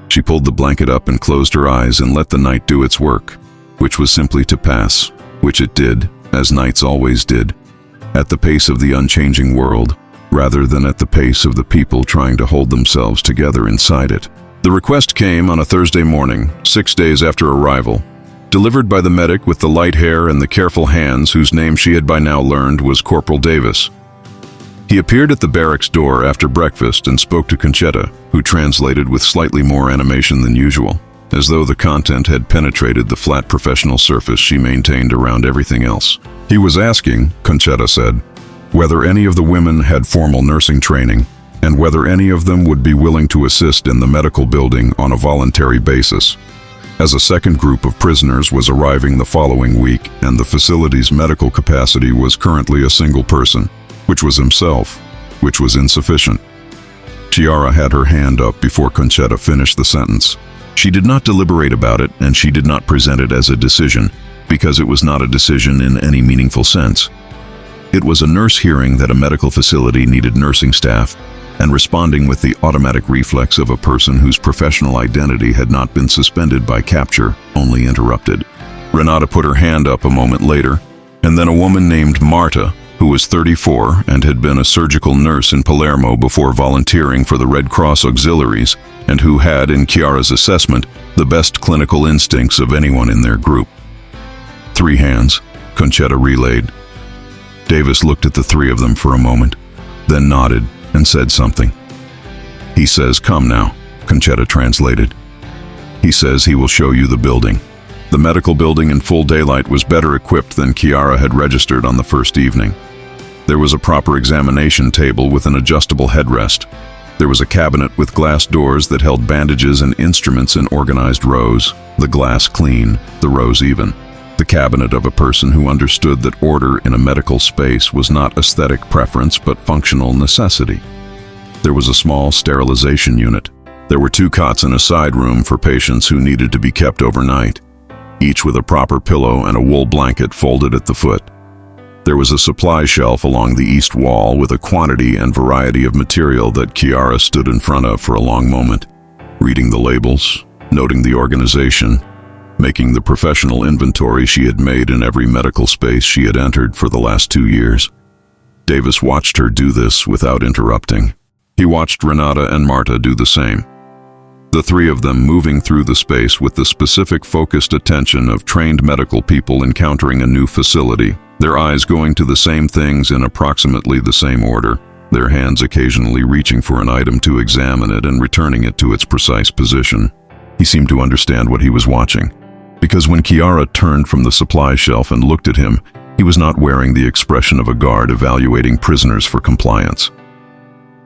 She pulled the blanket up and closed her eyes and let the night do its work, which was simply to pass, which it did, as nights always did, at the pace of the unchanging world, rather than at the pace of the people trying to hold themselves together inside it. The request came on a Thursday morning, 6 days after arrival, delivered by the medic with the light hair and the careful hands whose name she had by now learned was Corporal Davis. He appeared at the barracks door after breakfast and spoke to Concetta, who translated with slightly more animation than usual, as though the content had penetrated the flat professional surface she maintained around everything else. He was asking, Concetta said, whether any of the women had formal nursing training, and whether any of them would be willing to assist in the medical building on a voluntary basis. As a second group of prisoners was arriving the following week, and the facility's medical capacity was currently a single person, which was himself, which was insufficient. Chiara had her hand up before Concetta finished the sentence. She did not deliberate about it, and she did not present it as a decision, because it was not a decision in any meaningful sense. It was a nurse hearing that a medical facility needed nursing staff, and responding with the automatic reflex of a person whose professional identity had not been suspended by capture, only interrupted. Renata put her hand up a moment later, and then a woman named Marta, who was 34 and had been a surgical nurse in Palermo before volunteering for the Red Cross Auxiliaries, and who had, in Chiara's assessment, the best clinical instincts of anyone in their group. 3 hands, Concetta relayed. Davis looked at the 3 of them for a moment, then nodded and said something. He says, "Come now," Concetta translated. He says he will show you the building. The medical building in full daylight was better equipped than Chiara had registered on the first evening. There was a proper examination table with an adjustable headrest. There was a cabinet with glass doors that held bandages and instruments in organized rows, the glass clean, the rows even. The cabinet of a person who understood that order in a medical space was not aesthetic preference but functional necessity. There was a small sterilization unit. There were 2 cots in a side room for patients who needed to be kept overnight, each with a proper pillow and a wool blanket folded at the foot. There was a supply shelf along the east wall with a quantity and variety of material that Chiara stood in front of for a long moment, reading the labels, noting the organization, making the professional inventory she had made in every medical space she had entered for the last 2 years. Davis watched her do this without interrupting. He watched Renata and Marta do the same. The 3 of them moving through the space with the specific focused attention of trained medical people encountering a new facility, their eyes going to the same things in approximately the same order, their hands occasionally reaching for an item to examine it and returning it to its precise position. He seemed to understand what he was watching, because when Chiara turned from the supply shelf and looked at him, he was not wearing the expression of a guard evaluating prisoners for compliance.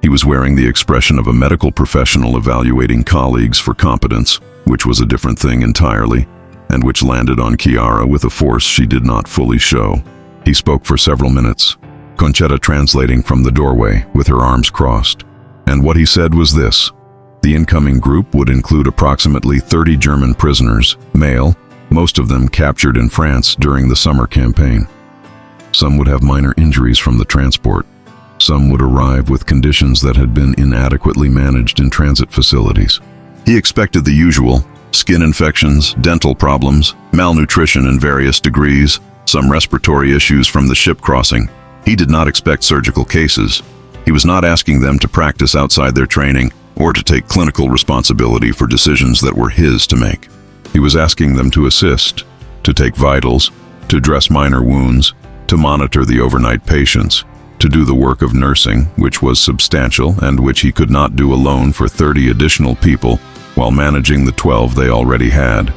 He was wearing the expression of a medical professional evaluating colleagues for competence, which was a different thing entirely, and which landed on Chiara with a force she did not fully show. He spoke for several minutes, Concetta translating from the doorway with her arms crossed. And what he said was this: the incoming group would include approximately 30 German prisoners, male, most of them captured in France during the summer campaign. Some would have minor injuries from the transport. Some would arrive with conditions that had been inadequately managed in transit facilities. He expected the usual: skin infections, dental problems, malnutrition in various degrees, some respiratory issues from the ship crossing. He did not expect surgical cases. He was not asking them to practice outside their training or to take clinical responsibility for decisions that were his to make. He was asking them to assist, to take vitals, to dress minor wounds, to monitor the overnight patients, to do the work of nursing, which was substantial and which he could not do alone for 30 additional people while managing the 12 they already had.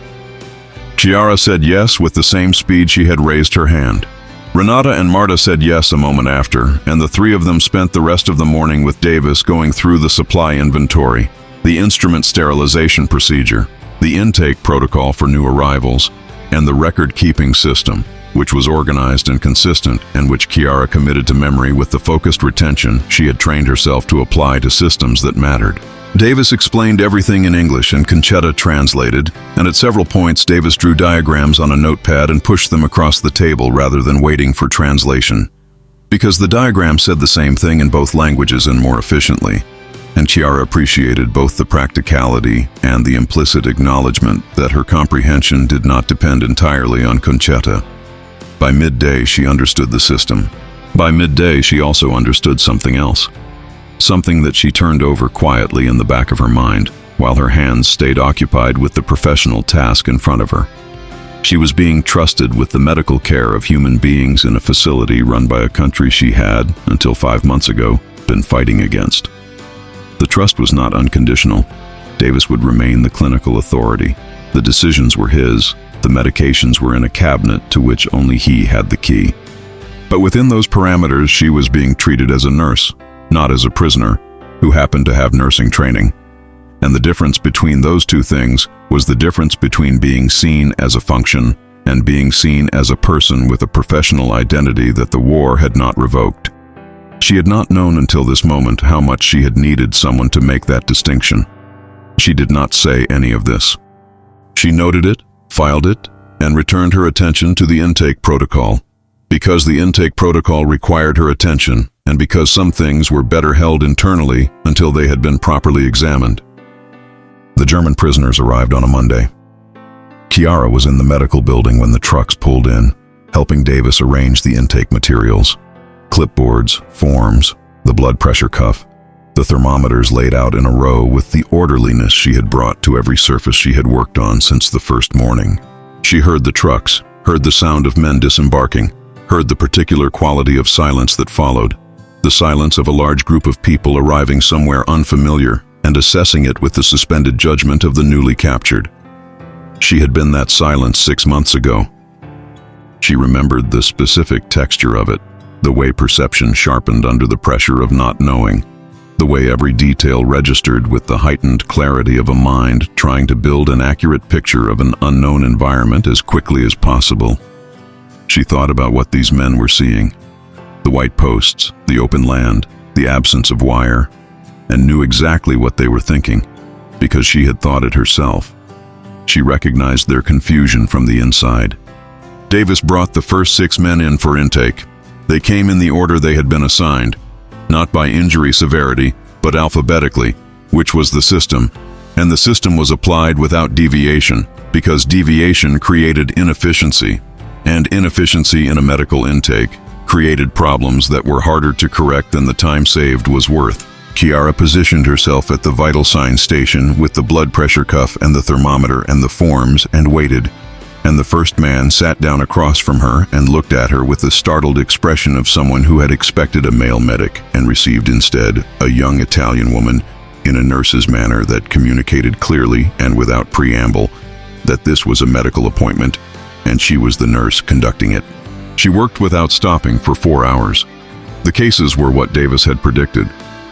Chiara said yes with the same speed she had raised her hand. Renata and Marta said yes a moment after, and the 3 of them spent the rest of the morning with Davis going through the supply inventory, the instrument sterilization procedure, the intake protocol for new arrivals, and the record-keeping system, which was organized and consistent and which Chiara committed to memory with the focused retention she had trained herself to apply to systems that mattered. Davis explained everything in English and Concetta translated, and at several points Davis drew diagrams on a notepad and pushed them across the table rather than waiting for translation, because the diagram said the same thing in both languages and more efficiently, and Chiara appreciated both the practicality and the implicit acknowledgement that her comprehension did not depend entirely on Concetta. By midday, she understood the system. By midday, she also understood something else. Something that she turned over quietly in the back of her mind, while her hands stayed occupied with the professional task in front of her. She was being trusted with the medical care of human beings in a facility run by a country she had, until 5 months ago, been fighting against. The trust was not unconditional. Davis would remain the clinical authority. The decisions were his. The medications were in a cabinet to which only he had the key. But within those parameters, she was being treated as a nurse, not as a prisoner, who happened to have nursing training. And the difference between those two things was the difference between being seen as a function and being seen as a person with a professional identity that the war had not revoked. She had not known until this moment how much she had needed someone to make that distinction. She did not say any of this. She noted it, filed it, and returned her attention to the intake protocol. Because the intake protocol required her attention, and because some things were better held internally until they had been properly examined. The German prisoners arrived on a Monday. Chiara was in the medical building when the trucks pulled in, helping Davis arrange the intake materials. Clipboards, forms, the blood pressure cuff, the thermometers laid out in a row with the orderliness she had brought to every surface she had worked on since the first morning. She heard the trucks, heard the sound of men disembarking, heard the particular quality of silence that followed, the silence of a large group of people arriving somewhere unfamiliar and assessing it with the suspended judgment of the newly captured. She had been that silence 6 months ago. She remembered the specific texture of it, the way perception sharpened under the pressure of not knowing, the way every detail registered with the heightened clarity of a mind trying to build an accurate picture of an unknown environment as quickly as possible. She thought about what these men were seeing, the white posts, the open land, the absence of wire, and knew exactly what they were thinking, because she had thought it herself. She recognized their confusion from the inside. Davis brought the first 6 men in for intake. They came in the order they had been assigned, not by injury severity, but alphabetically, which was the system, and the system was applied without deviation, because deviation created inefficiency, and inefficiency in a medical intake created problems that were harder to correct than the time saved was worth. Chiara positioned herself at the vital sign station with the blood pressure cuff and the thermometer and the forms and waited, and the first man sat down across from her and looked at her with the startled expression of someone who had expected a male medic and received instead a young Italian woman in a nurse's manner that communicated clearly and without preamble that this was a medical appointment and she was the nurse conducting it. She worked without stopping for 4 hours. The cases were what Davis had predicted.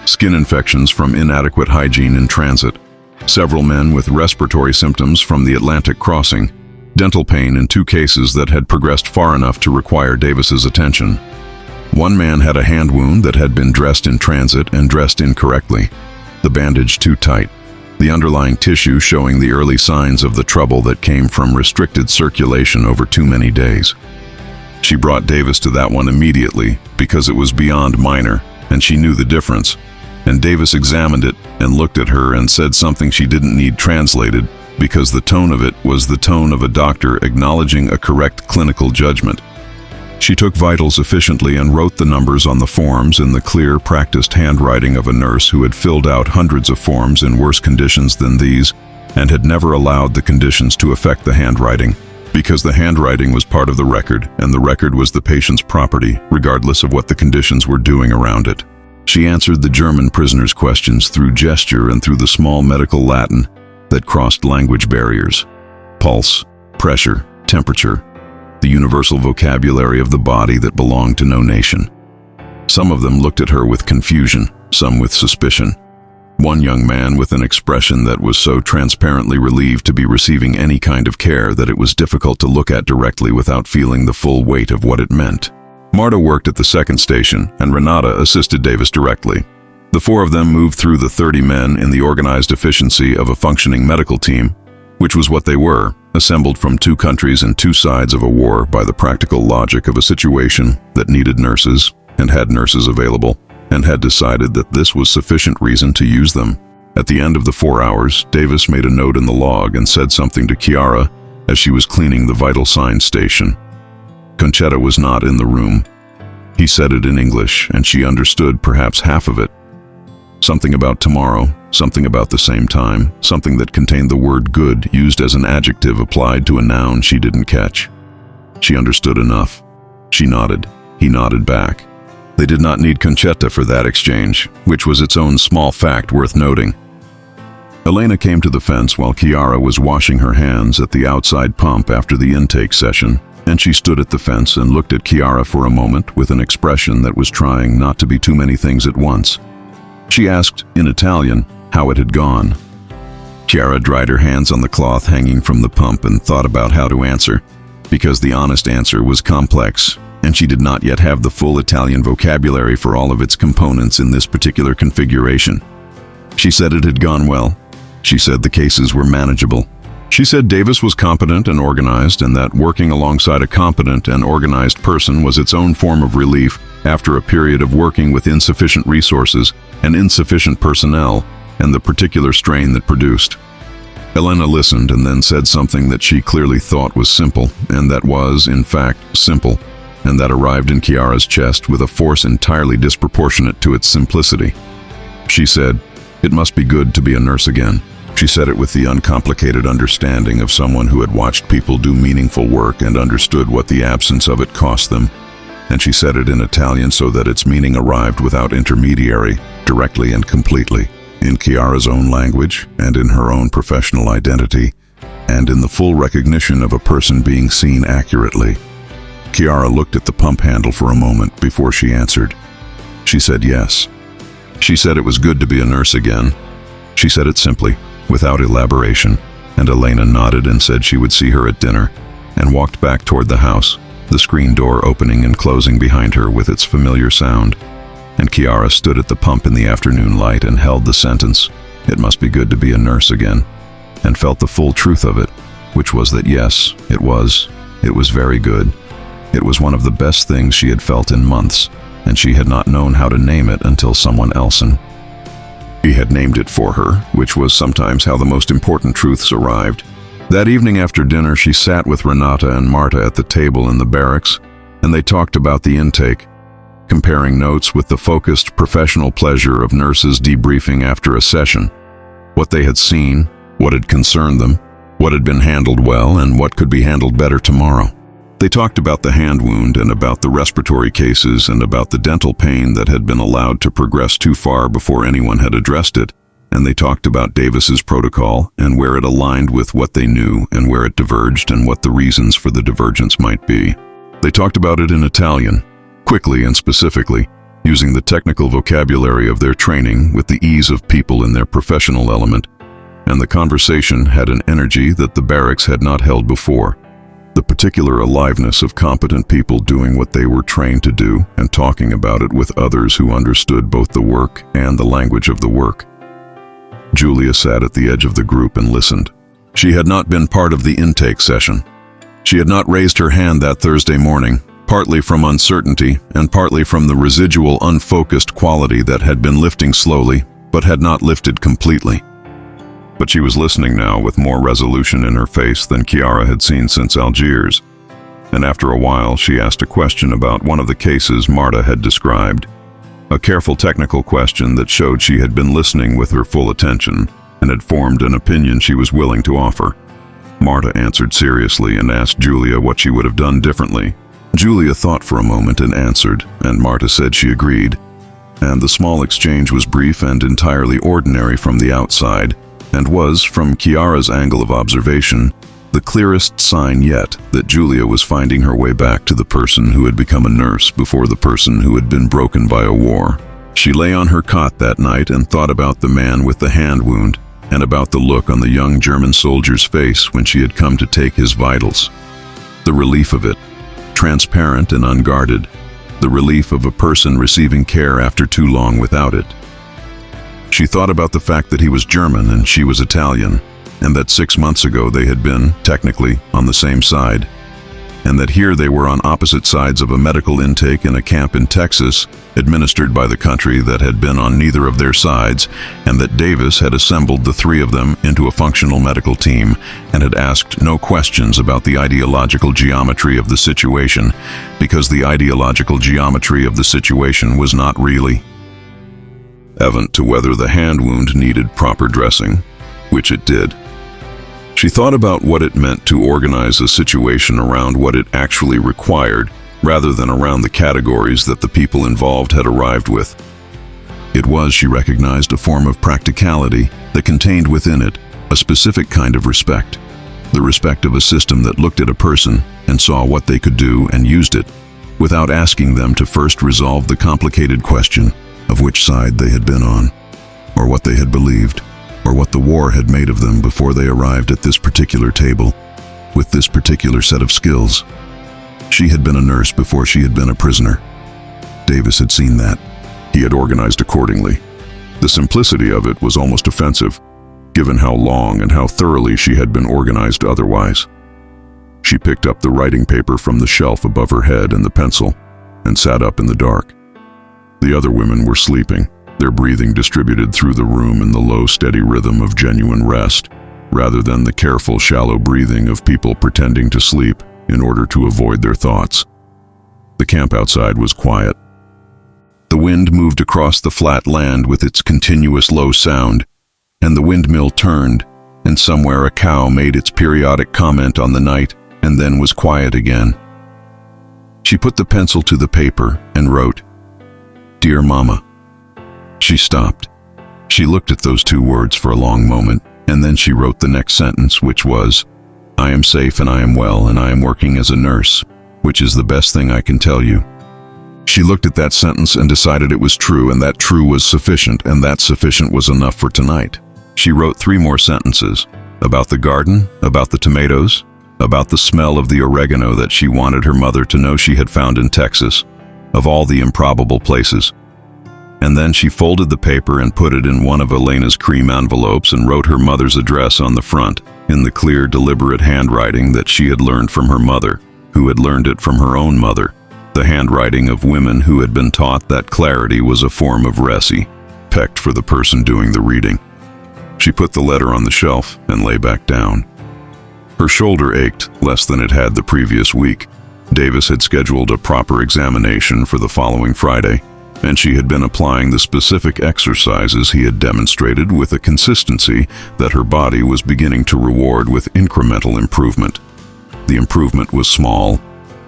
Skin infections from inadequate hygiene in transit, several men with respiratory symptoms from the Atlantic crossing, dental pain in 2 cases that had progressed far enough to require Davis's attention. One man had a hand wound that had been dressed in transit and dressed incorrectly, the bandage too tight, the underlying tissue showing the early signs of the trouble that came from restricted circulation over too many days. She brought Davis to that one immediately because it was beyond minor, and she knew the difference. And Davis examined it and looked at her and said something she didn't need translated because the tone of it was the tone of a doctor acknowledging a correct clinical judgment. She took vitals efficiently and wrote the numbers on the forms in the clear, practiced handwriting of a nurse who had filled out hundreds of forms in worse conditions than these and had never allowed the conditions to affect the handwriting, because the handwriting was part of the record and the record was the patient's property, regardless of what the conditions were doing around it. She answered the German prisoners' questions through gesture and through the small medical Latin that crossed language barriers. Pulse, pressure, temperature, the universal vocabulary of the body that belonged to no nation. Some of them looked at her with confusion, some with suspicion. One young man with an expression that was so transparently relieved to be receiving any kind of care that it was difficult to look at directly without feeling the full weight of what it meant. Marta worked at the second station, and Renata assisted Davis directly. The 4 of them moved through the 30 men in the organized efficiency of a functioning medical team, which was what they were, assembled from 2 countries and 2 sides of a war by the practical logic of a situation that needed nurses and had nurses available, and had decided that this was sufficient reason to use them. At the end of the 4 hours, Davis made a note in the log and said something to Chiara as she was cleaning the vital signs station. Concetta was not in the room. He said it in English, and she understood perhaps half of it. Something about tomorrow, something about the same time, something that contained the word good used as an adjective applied to a noun she didn't catch. She understood enough. She nodded. He nodded back. They did not need Concetta for that exchange, which was its own small fact worth noting. Elena came to the fence while Chiara was washing her hands at the outside pump after the intake session, and she stood at the fence and looked at Chiara for a moment with an expression that was trying not to be too many things at once. She asked, in Italian, how it had gone. Chiara dried her hands on the cloth hanging from the pump and thought about how to answer, because the honest answer was complex, and she did not yet have the full Italian vocabulary for all of its components in this particular configuration. She said it had gone well. She said the cases were manageable. She said Davis was competent and organized, and that working alongside a competent and organized person was its own form of relief after a period of working with insufficient resources and insufficient personnel, and the particular strain that produced. Elena listened and then said something that she clearly thought was simple, and that was, in fact, simple, and that arrived in Chiara's chest with a force entirely disproportionate to its simplicity. She said, "It must be good to be a nurse again." She said it with the uncomplicated understanding of someone who had watched people do meaningful work and understood what the absence of it cost them. And she said it in Italian so that its meaning arrived without intermediary, directly and completely, in Chiara's own language and in her own professional identity, and in the full recognition of a person being seen accurately. Chiara looked at the pump handle for a moment before she answered. She said yes. She said it was good to be a nurse again. She said it simply, without elaboration, and Elena nodded and said she would see her at dinner, and walked back toward the house, the screen door opening and closing behind her with its familiar sound. And Chiara stood at the pump in the afternoon light and held the sentence, "It must be good to be a nurse again," and felt the full truth of it, which was that yes, it was very good. It was one of the best things she had felt in months, and she had not known how to name it until someone else he had named it for her, which was sometimes how the most important truths arrived. That evening after dinner, she sat with Renata and Marta at the table in the barracks, and they talked about the intake, comparing notes with the focused professional pleasure of nurses debriefing after a session, what they had seen, what had concerned them, what had been handled well, and what could be handled better tomorrow. They talked about the hand wound and about the respiratory cases and about the dental pain that had been allowed to progress too far before anyone had addressed it, and they talked about Davis's protocol and where it aligned with what they knew and where it diverged and what the reasons for the divergence might be. They talked about it in Italian, quickly and specifically, using the technical vocabulary of their training with the ease of people in their professional element, and the conversation had an energy that the barracks had not held before. The particular aliveness of competent people doing what they were trained to do and talking about it with others who understood both the work and the language of the work. Julia sat at the edge of the group and listened. She had not been part of the intake session. She had not raised her hand that Thursday morning, partly from uncertainty and partly from the residual unfocused quality that had been lifting slowly, but had not lifted completely. But she was listening now with more resolution in her face than Chiara had seen since Algiers, and after a while she asked a question about one of the cases Marta had described, a careful technical question that showed she had been listening with her full attention and had formed an opinion she was willing to offer. Marta answered seriously and asked Julia what she would have done differently. Julia thought for a moment and answered, and Marta said she agreed, and the small exchange was brief and entirely ordinary from the outside, and was, from Chiara's angle of observation, the clearest sign yet that Julia was finding her way back to the person who had become a nurse before the person who had been broken by a war. She lay on her cot that night and thought about the man with the hand wound and about the look on the young German soldier's face when she had come to take his vitals. The relief of it, transparent and unguarded, the relief of a person receiving care after too long without it. She thought about the fact that he was German and she was Italian, and that 6 months ago they had been, technically, on the same side, and that here they were on opposite sides of a medical intake in a camp in Texas, administered by the country that had been on neither of their sides, and that Davis had assembled the three of them into a functional medical team and had asked no questions about the ideological geometry of the situation, because the ideological geometry of the situation was not really. evident to whether the hand wound needed proper dressing, which it did. She thought about what it meant to organize a situation around what it actually required, rather than around the categories that the people involved had arrived with. It was, she recognized, a form of practicality that contained within it a specific kind of respect. The respect of a system that looked at a person and saw what they could do and used it, without asking them to first resolve the complicated question of which side they had been on, or what they had believed, or what the war had made of them before they arrived at this particular table, with this particular set of skills. She had been a nurse before she had been a prisoner. Davis had seen that. He had organized accordingly. The simplicity of it was almost offensive, given how long and how thoroughly she had been organized otherwise. She picked up the writing paper from the shelf above her head and the pencil, and sat up in the dark. The other women were sleeping, their breathing distributed through the room in the low, steady rhythm of genuine rest, rather than the careful, shallow breathing of people pretending to sleep in order to avoid their thoughts. The camp outside was quiet. The wind moved across the flat land with its continuous low sound, and the windmill turned, and somewhere a cow made its periodic comment on the night and then was quiet again. She put the pencil to the paper and wrote, "Dear Mama." She stopped. She looked at those two words for a long moment, and then she wrote the next sentence, which was, "I am safe and I am well and I am working as a nurse, which is the best thing I can tell you." She looked at that sentence and decided it was true, and that true was sufficient, and that sufficient was enough for tonight. She wrote 3 more sentences, about the garden, about the tomatoes, about the smell of the oregano that she wanted her mother to know she had found in Texas, of all the improbable places. And then she folded the paper and put it in one of Elena's cream envelopes and wrote her mother's address on the front, in the clear, deliberate handwriting that she had learned from her mother, who had learned it from her own mother, the handwriting of women who had been taught that clarity was a form of respect for the person doing the reading. She put the letter on the shelf and lay back down. Her shoulder ached less than it had the previous week. Davis had scheduled a proper examination for the following Friday, and she had been applying the specific exercises he had demonstrated with a consistency that her body was beginning to reward with incremental improvement. The improvement was small.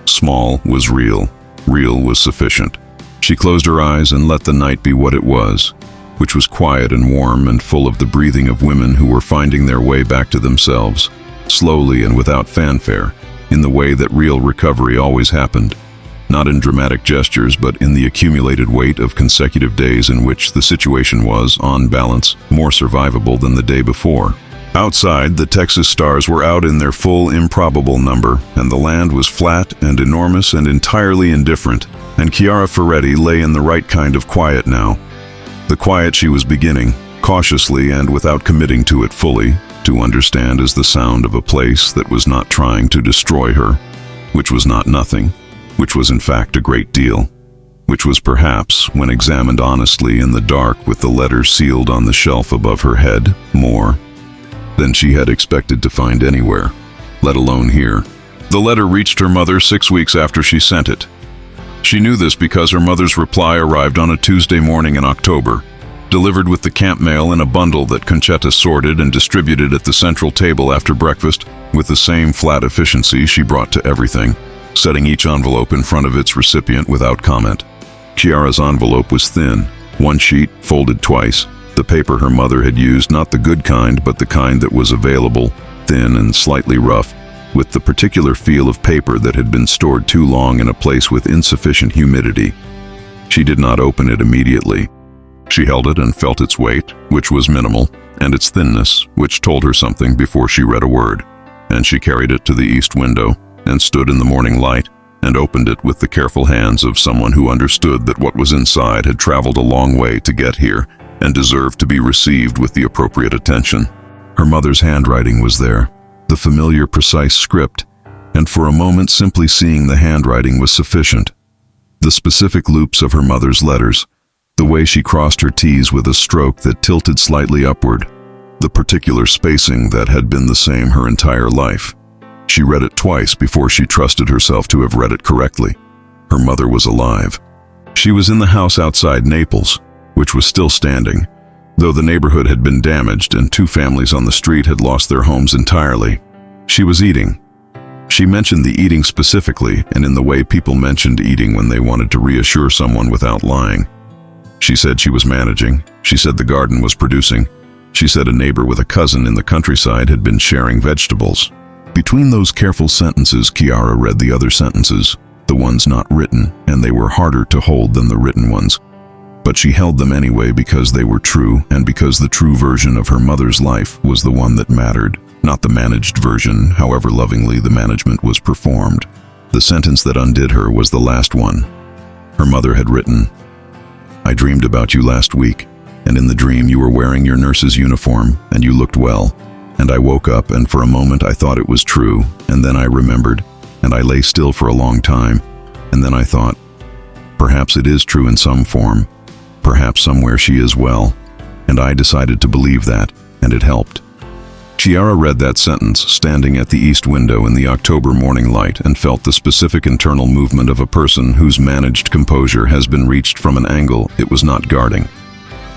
Small was real. Real was sufficient. She closed her eyes and let the night be what it was, which was quiet and warm and full of the breathing of women who were finding their way back to themselves, slowly and without fanfare, in the way that real recovery always happened. Not in dramatic gestures, but in the accumulated weight of consecutive days in which the situation was, on balance, more survivable than the day before. Outside, the Texas stars were out in their full, improbable number, and the land was flat and enormous and entirely indifferent, and Chiara Ferretti lay in the right kind of quiet now. The quiet she was beginning, cautiously and without committing to it fully, to understand as the sound of a place that was not trying to destroy her, which was not nothing, which was in fact a great deal, which was perhaps, when examined honestly in the dark with the letter sealed on the shelf above her head, more than she had expected to find anywhere, let alone here. The letter reached her mother 6 weeks after she sent it. She knew this because her mother's reply arrived on a Tuesday morning in October, delivered with the camp mail in a bundle that Conchetta sorted and distributed at the central table after breakfast with the same flat efficiency she brought to everything, setting each envelope in front of its recipient without comment. Chiara's envelope was thin, 1 sheet, folded twice, the paper her mother had used, not the good kind, but the kind that was available, thin and slightly rough, with the particular feel of paper that had been stored too long in a place with insufficient humidity. She did not open it immediately. She held it and felt its weight, which was minimal, and its thinness, which told her something before she read a word. And she carried it to the east window, and stood in the morning light, and opened it with the careful hands of someone who understood that what was inside had traveled a long way to get here, and deserved to be received with the appropriate attention. Her mother's handwriting was there, the familiar precise script, and for a moment simply seeing the handwriting was sufficient. The specific loops of her mother's letters, the way she crossed her T's with a stroke that tilted slightly upward, the particular spacing that had been the same her entire life. She read it twice before she trusted herself to have read it correctly. Her mother was alive. She was in the house outside Naples, which was still standing, though the neighborhood had been damaged and 2 families on the street had lost their homes entirely. She was eating. She mentioned the eating specifically and in the way people mentioned eating when they wanted to reassure someone without lying. She said she was managing. She said the garden was producing. She said a neighbor with a cousin in the countryside had been sharing vegetables. Between those careful sentences, Chiara read the other sentences, the ones not written, and they were harder to hold than the written ones. But she held them anyway because they were true and because the true version of her mother's life was the one that mattered, not the managed version, however lovingly the management was performed. The sentence that undid her was the last one. Her mother had written, "I dreamed about you last week, and in the dream you were wearing your nurse's uniform, and you looked well. And I woke up, and for a moment I thought it was true, and then I remembered, and I lay still for a long time, and then I thought, perhaps it is true in some form, perhaps somewhere she is well, and I decided to believe that, and it helped." Chiara read that sentence, standing at the east window in the October morning light, and felt the specific internal movement of a person whose managed composure has been reached from an angle it was not guarding.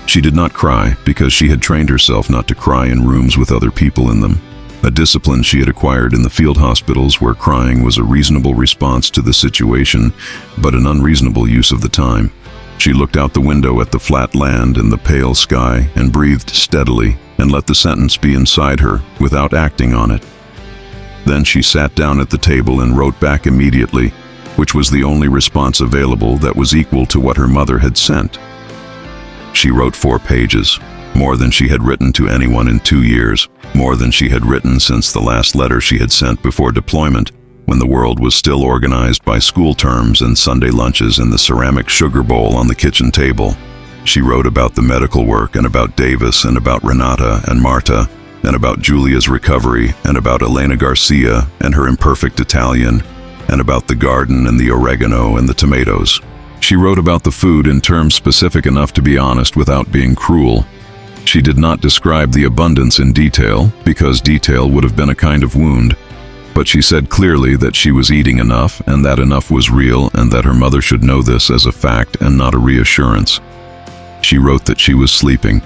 She did not cry because she had trained herself not to cry in rooms with other people in them, a discipline she had acquired in the field hospitals where crying was a reasonable response to the situation, but an unreasonable use of the time. She looked out the window at the flat land and the pale sky and breathed steadily and let the sentence be inside her without acting on it. Then she sat down at the table and wrote back immediately, which was the only response available that was equal to what her mother had sent. She wrote 4 pages, more than she had written to anyone in 2 years, more than she had written since the last letter she had sent before deployment, when the world was still organized by school terms and Sunday lunches in the ceramic sugar bowl on the kitchen table. She wrote about the medical work and about Davis and about Renata and Marta and about Julia's recovery and about Elena Garcia and her imperfect Italian and about the garden and the oregano and the tomatoes. She wrote about the food in terms specific enough to be honest without being cruel. She did not describe the abundance in detail because detail would have been a kind of wound. But she said clearly that she was eating enough and that enough was real and that her mother should know this as a fact and not a reassurance. She wrote that she was sleeping.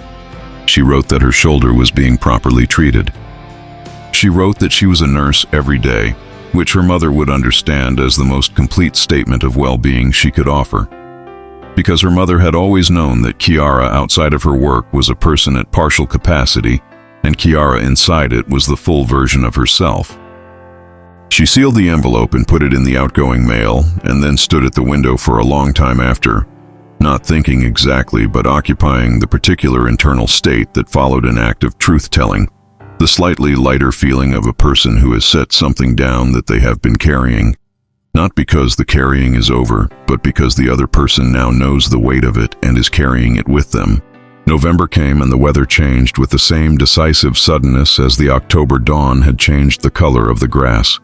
She wrote that her shoulder was being properly treated. She wrote that she was a nurse every day, which her mother would understand as the most complete statement of well-being she could offer. Because her mother had always known that Chiara outside of her work was a person at partial capacity, and Chiara inside it was the full version of herself. She sealed the envelope and put it in the outgoing mail, and then stood at the window for a long time after, not thinking exactly but occupying the particular internal state that followed an act of truth-telling, the slightly lighter feeling of a person who has set something down that they have been carrying, not because the carrying is over, but because the other person now knows the weight of it and is carrying it with them. November came and the weather changed with the same decisive suddenness as the October dawn had changed the color of the grass.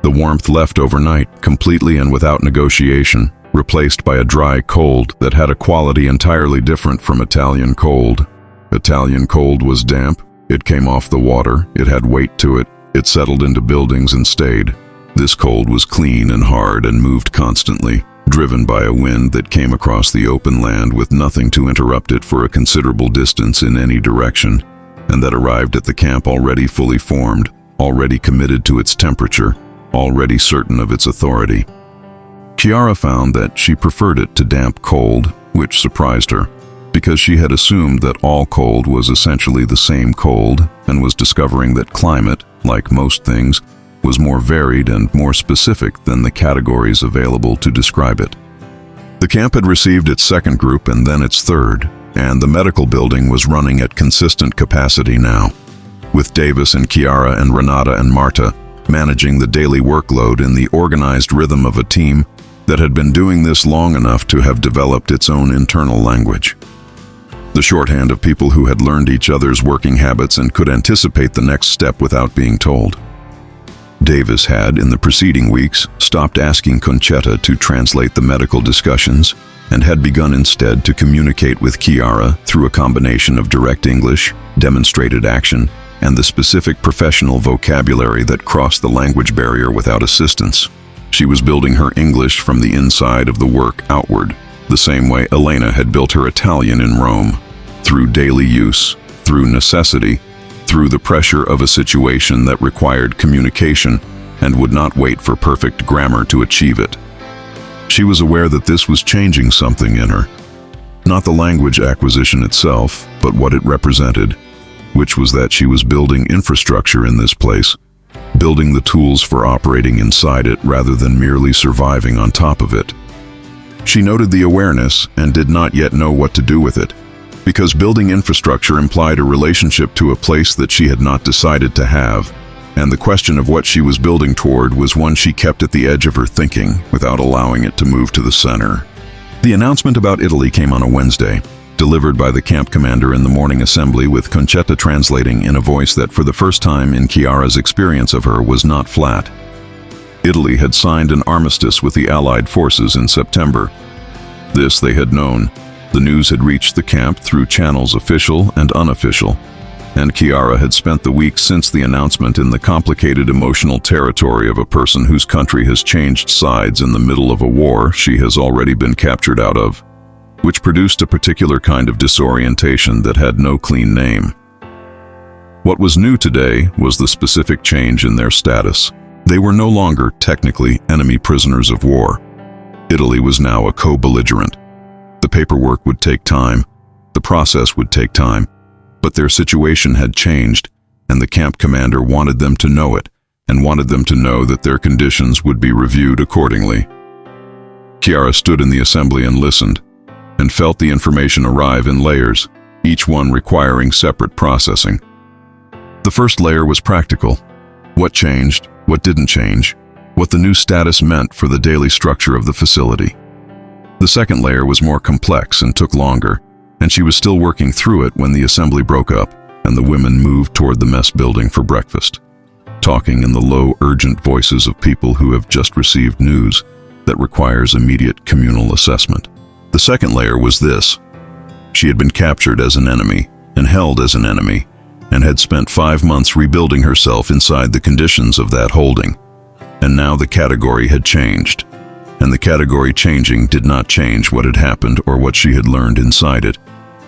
The warmth left overnight, completely and without negotiation, replaced by a dry cold that had a quality entirely different from Italian cold. Italian cold was damp, it came off the water, it had weight to it, it settled into buildings and stayed. This cold was clean and hard and moved constantly, driven by a wind that came across the open land with nothing to interrupt it for a considerable distance in any direction, and that arrived at the camp already fully formed, already committed to its temperature, already certain of its authority. Chiara found that she preferred it to damp cold, which surprised her, because she had assumed that all cold was essentially the same cold and was discovering that climate, like most things, was more varied and more specific than the categories available to describe it. The camp had received its second group and then its third, and the medical building was running at consistent capacity now, with Davis and Chiara and Renata and Marta managing the daily workload in the organized rhythm of a team that had been doing this long enough to have developed its own internal language. The shorthand of people who had learned each other's working habits and could anticipate the next step without being told. Davis had, in the preceding weeks, stopped asking Concetta to translate the medical discussions and had begun instead to communicate with Chiara through a combination of direct English, demonstrated action, and the specific professional vocabulary that crossed the language barrier without assistance. She was building her English from the inside of the work outward, the same way Elena had built her Italian in Rome, through daily use, through necessity, through the pressure of a situation that required communication and would not wait for perfect grammar to achieve it. She was aware that this was changing something in her. Not the language acquisition itself, but what it represented, which was that she was building infrastructure in this place, building the tools for operating inside it rather than merely surviving on top of it. She noted the awareness and did not yet know what to do with it, because building infrastructure implied a relationship to a place that she had not decided to have, and the question of what she was building toward was one she kept at the edge of her thinking without allowing it to move to the center. The announcement about Italy came on a Wednesday, delivered by the camp commander in the morning assembly, with Concetta translating in a voice that for the first time in Chiara's experience of her was not flat. Italy had signed an armistice with the Allied forces in September. This they had known. The news had reached the camp through channels official and unofficial, and Chiara had spent the weeks since the announcement in the complicated emotional territory of a person whose country has changed sides in the middle of a war she has already been captured out of, which produced a particular kind of disorientation that had no clean name. What was new today was the specific change in their status. They were no longer technically enemy prisoners of war. Italy was now a co-belligerent. The paperwork would take time, the process would take time, but their situation had changed, and the camp commander wanted them to know it, and wanted them to know that their conditions would be reviewed accordingly. Chiara stood in the assembly and listened, and felt the information arrive in layers, each one requiring separate processing. The first layer was practical. What changed, what didn't change, what the new status meant for the daily structure of the facility. The second layer was more complex and took longer, and she was still working through it when the assembly broke up and the women moved toward the mess building for breakfast, talking in the low, urgent voices of people who have just received news that requires immediate communal assessment. The second layer was this. She had been captured as an enemy and held as an enemy, and had spent 5 months rebuilding herself inside the conditions of that holding. And now the category had changed. And the category changing did not change what had happened or what she had learned inside it.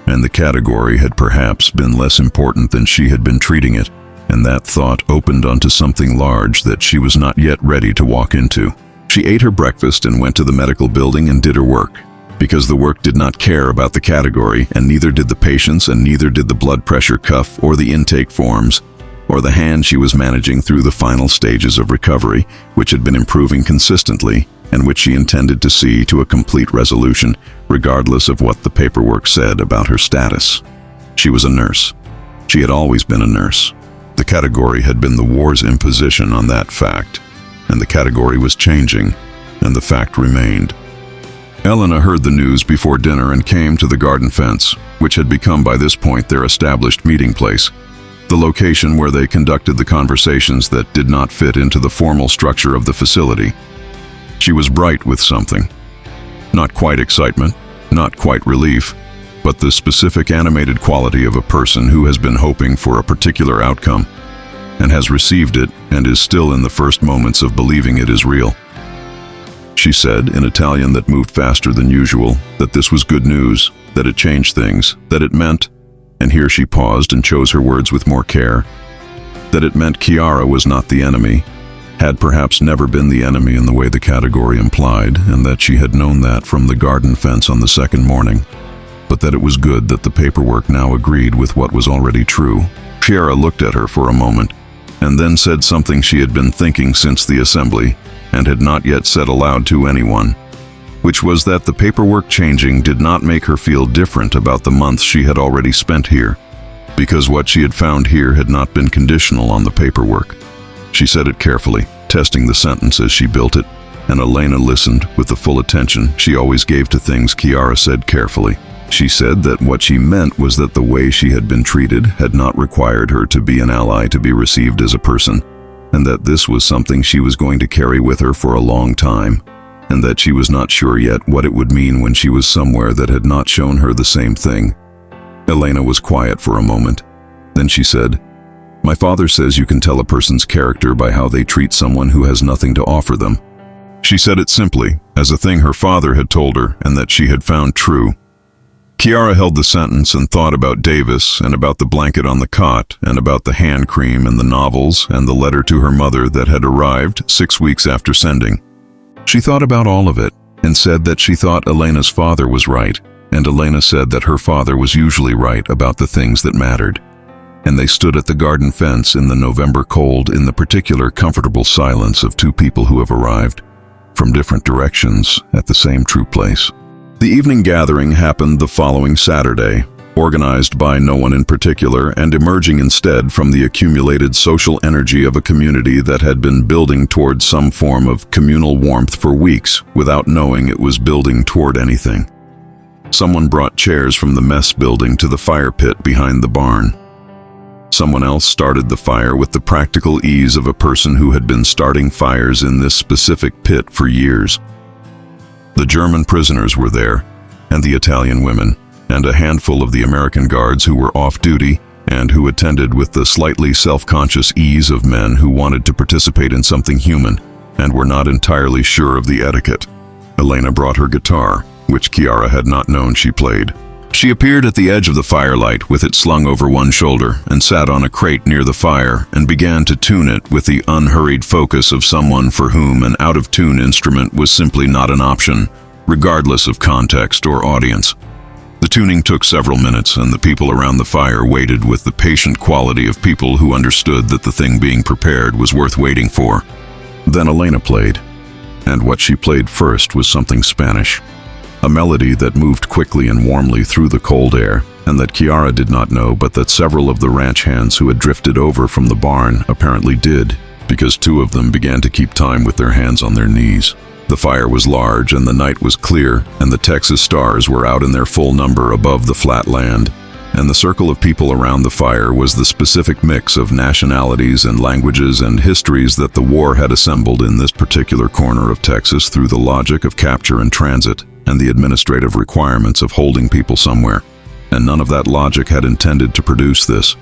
And the category had perhaps been less important than she had been treating it, and that thought opened onto something large that she was not yet ready to walk into. She ate her breakfast and went to the medical building and did her work, because the work did not care about the category, and neither did the patients, and neither did the blood pressure cuff or the intake forms, or the hand she was managing through the final stages of recovery, which had been improving consistently, and which she intended to see to a complete resolution, regardless of what the paperwork said about her status. She was a nurse. She had always been a nurse. The category had been the war's imposition on that fact, and the category was changing, and the fact remained. Elena heard the news before dinner and came to the garden fence, which had become by this point their established meeting place, the location where they conducted the conversations that did not fit into the formal structure of the facility. She was bright with something. Not quite excitement, not quite relief, but the specific animated quality of a person who has been hoping for a particular outcome, and has received it and is still in the first moments of believing it is real. She said, in Italian that moved faster than usual, that this was good news, that it changed things, that it meant, and here she paused and chose her words with more care, that it meant Chiara was not the enemy, had perhaps never been the enemy in the way the category implied, and that she had known that from the garden fence on the second morning, but that it was good that the paperwork now agreed with what was already true. Chiara looked at her for a moment, and then said something she had been thinking since the assembly, and had not yet said aloud to anyone, which was that the paperwork changing did not make her feel different about the months she had already spent here, because what she had found here had not been conditional on the paperwork. She said it carefully, testing the sentence as she built it, and Elena listened with the full attention she always gave to things Chiara said carefully. She said that what she meant was that the way she had been treated had not required her to be an ally to be received as a person, and that this was something she was going to carry with her for a long time, and that she was not sure yet what it would mean when she was somewhere that had not shown her the same thing. Elena was quiet for a moment. Then she said, "My father says you can tell a person's character by how they treat someone who has nothing to offer them." She said it simply, as a thing her father had told her and that she had found true. Chiara held the sentence and thought about Davis and about the blanket on the cot and about the hand cream and the novels and the letter to her mother that had arrived 6 weeks after sending. She thought about all of it and said that she thought Elena's father was right, and Elena said that her father was usually right about the things that mattered. And they stood at the garden fence in the November cold in the particular comfortable silence of two people who have arrived from different directions at the same true place. The evening gathering happened the following Saturday, organized by no one in particular and emerging instead from the accumulated social energy of a community that had been building toward some form of communal warmth for weeks without knowing it was building toward anything. Someone brought chairs from the mess building to the fire pit behind the barn. Someone else started the fire with the practical ease of a person who had been starting fires in this specific pit for years. The German prisoners were there, and the Italian women, and a handful of the American guards who were off duty and who attended with the slightly self-conscious ease of men who wanted to participate in something human and were not entirely sure of the etiquette. Elena brought her guitar, which Chiara had not known she played. She appeared at the edge of the firelight with it slung over one shoulder and sat on a crate near the fire and began to tune it with the unhurried focus of someone for whom an out-of-tune instrument was simply not an option, regardless of context or audience. The tuning took several minutes, and the people around the fire waited with the patient quality of people who understood that the thing being prepared was worth waiting for. Then Elena played, and what she played first was something Spanish. A melody that moved quickly and warmly through the cold air, and that Chiara did not know, but that several of the ranch hands who had drifted over from the barn apparently did, because two of them began to keep time with their hands on their knees. The fire was large and the night was clear, and the Texas stars were out in their full number above the flat land, and the circle of people around the fire was the specific mix of nationalities and languages and histories that the war had assembled in this particular corner of Texas through the logic of capture and transit and the administrative requirements of holding people somewhere. And none of that logic had intended to produce this,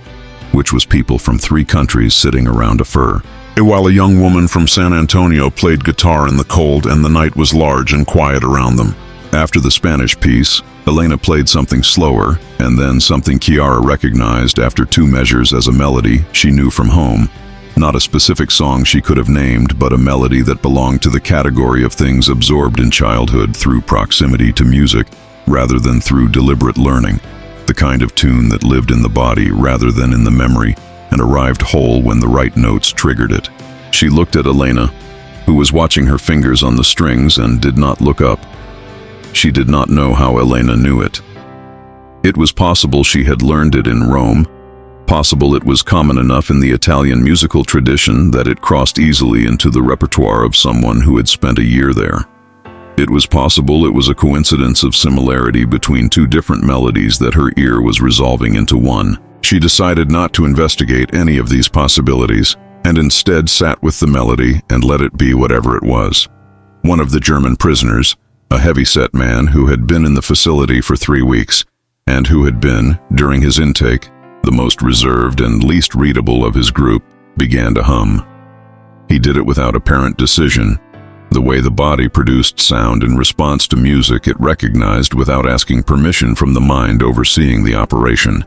which was people from 3 countries sitting around a fire. While a young woman from San Antonio played guitar in the cold and the night was large and quiet around them. After the Spanish piece, Elena played something slower, and then something Chiara recognized after 2 measures as a melody she knew from home. Not a specific song she could have named, but a melody that belonged to the category of things absorbed in childhood through proximity to music, rather than through deliberate learning. The kind of tune that lived in the body rather than in the memory, and arrived whole when the right notes triggered it. She looked at Elena, who was watching her fingers on the strings and did not look up. She did not know how Elena knew it. It was possible she had learned it in Rome. Possible it was common enough in the Italian musical tradition that it crossed easily into the repertoire of someone who had spent a year there. It was possible it was a coincidence of similarity between 2 different melodies that her ear was resolving into one. She decided not to investigate any of these possibilities, and instead sat with the melody and let it be whatever it was. One of the German prisoners, a heavy-set man who had been in the facility for 3 weeks, and who had been, during his intake, the most reserved and least readable of his group, began to hum. He did it without apparent decision, the way the body produced sound in response to music it recognized without asking permission from the mind overseeing the operation.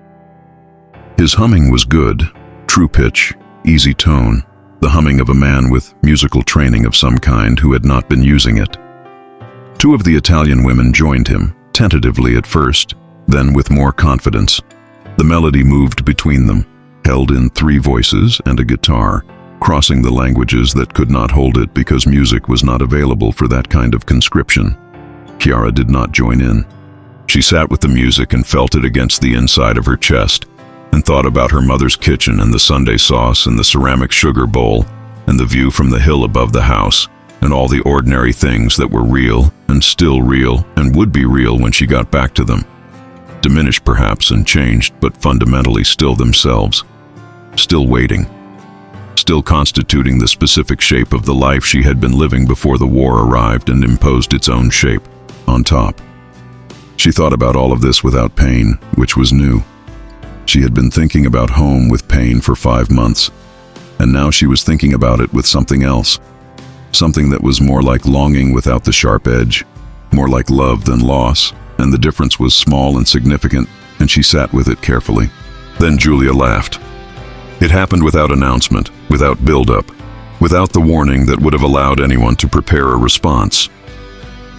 His humming was good, true pitch, easy tone, the humming of a man with musical training of some kind who had not been using it. 2 of the Italian women joined him, tentatively at first, then with more confidence. The melody moved between them, held in 3 voices and a guitar, crossing the languages that could not hold it because music was not available for that kind of conscription. Chiara did not join in. She sat with the music and felt it against the inside of her chest, and thought about her mother's kitchen and the Sunday sauce and the ceramic sugar bowl and the view from the hill above the house and all the ordinary things that were real and still real and would be real when she got back to them. Diminished perhaps and changed, but fundamentally still themselves. Still waiting. Still constituting the specific shape of the life she had been living before the war arrived and imposed its own shape on top. She thought about all of this without pain, which was new. She had been thinking about home with pain for 5 months, and now she was thinking about it with something else. something that was more like longing without the sharp edge, more like love than loss, and the difference was small and significant, and she sat with it carefully. Then Julia laughed. It happened without announcement, without build-up, without the warning that would have allowed anyone to prepare a response.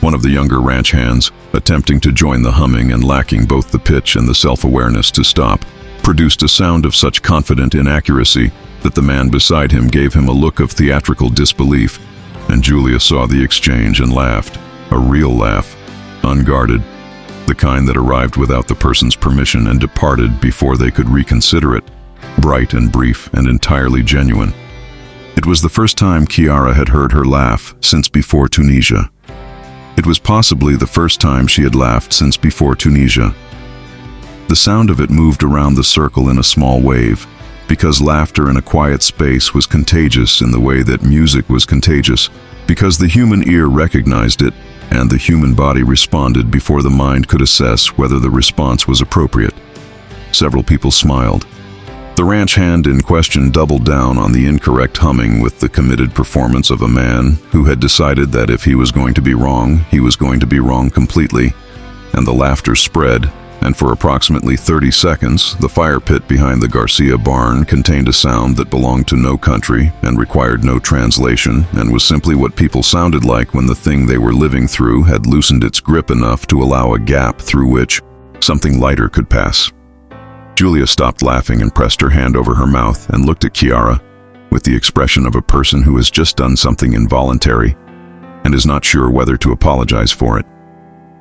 One of the younger ranch hands, attempting to join the humming and lacking both the pitch and the self-awareness to stop, produced a sound of such confident inaccuracy that the man beside him gave him a look of theatrical disbelief, and Julia saw the exchange and laughed, a real laugh, unguarded, the kind that arrived without the person's permission and departed before they could reconsider it, bright and brief and entirely genuine. It was the first time Chiara had heard her laugh since before Tunisia. It was possibly the first time she had laughed since before Tunisia. The sound of it moved around the circle in a small wave, because laughter in a quiet space was contagious in the way that music was contagious, because the human ear recognized it, and the human body responded before the mind could assess whether the response was appropriate. Several people smiled. The ranch hand in question doubled down on the incorrect humming with the committed performance of a man who had decided that if he was going to be wrong, he was going to be wrong completely, and the laughter spread, and for approximately 30 seconds, the fire pit behind the Garcia barn contained a sound that belonged to no country and required no translation and was simply what people sounded like when the thing they were living through had loosened its grip enough to allow a gap through which something lighter could pass. Julia stopped laughing and pressed her hand over her mouth and looked at Chiara with the expression of a person who has just done something involuntary and is not sure whether to apologize for it.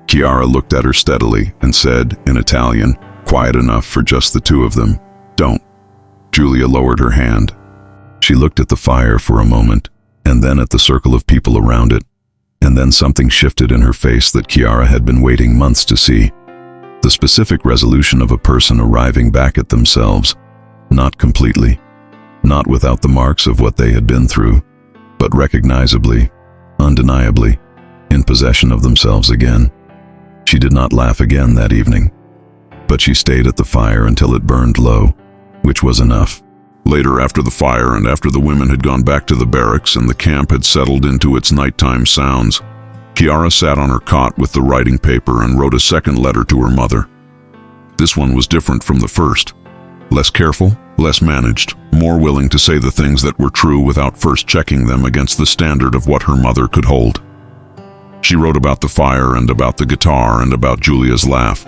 Chiara looked at her steadily and said, in Italian, quiet enough for just the two of them, "Don't." Julia lowered her hand. She looked at the fire for a moment, and then at the circle of people around it, and then something shifted in her face that Chiara had been waiting months to see. The specific resolution of a person arriving back at themselves, not completely, not without the marks of what they had been through, but recognizably, undeniably, in possession of themselves again. She did not laugh again that evening, but she stayed at the fire until it burned low, which was enough. Later, after the fire and after the women had gone back to the barracks and the camp had settled into its nighttime sounds, Chiara sat on her cot with the writing paper and wrote a second letter to her mother. This one was different from the first. Less careful, less managed, more willing to say the things that were true without first checking them against the standard of what her mother could hold. She wrote about the fire and about the guitar and about Julia's laugh.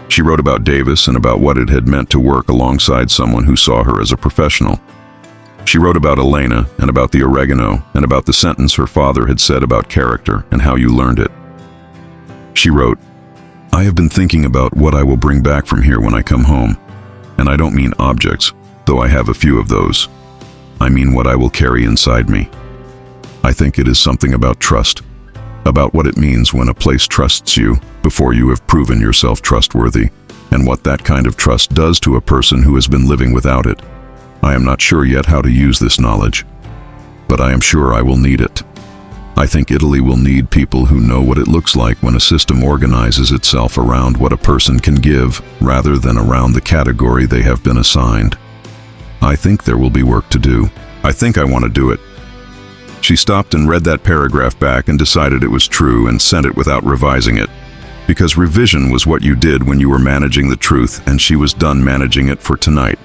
She wrote about Davis and about what it had meant to work alongside someone who saw her as a professional. She wrote about Elena and about the oregano and about the sentence her father had said about character and how you learned it. She wrote, "I have been thinking about what I will bring back from here when I come home. And I don't mean objects, though I have a few of those. I mean what I will carry inside me. I think it is something about trust, about what it means when a place trusts you before you have proven yourself trustworthy, and what that kind of trust does to a person who has been living without it. I am not sure yet how to use this knowledge, but I am sure I will need it. I think Italy will need people who know what it looks like when a system organizes itself around what a person can give rather than around the category they have been assigned. I think there will be work to do. I think I want to do it." She stopped and read that paragraph back and decided it was true and sent it without revising it, because revision was what you did when you were managing the truth, and she was done managing it for tonight.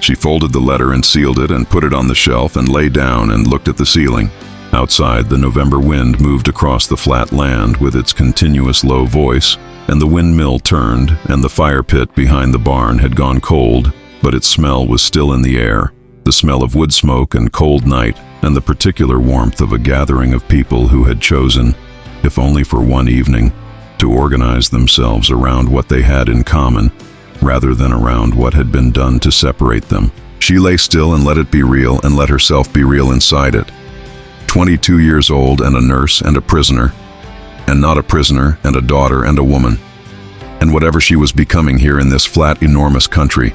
She folded the letter and sealed it and put it on the shelf and lay down and looked at the ceiling. Outside, the November wind moved across the flat land with its continuous low voice, and the windmill turned, and the fire pit behind the barn had gone cold, but its smell was still in the air, the smell of wood smoke and cold night, and the particular warmth of a gathering of people who had chosen, if only for one evening, to organize themselves around what they had in common, rather than around what had been done to separate them. She lay still and let it be real and let herself be real inside it. 22 years old and a nurse and a prisoner, and not a prisoner and a daughter and a woman. And whatever she was becoming here in this flat, enormous country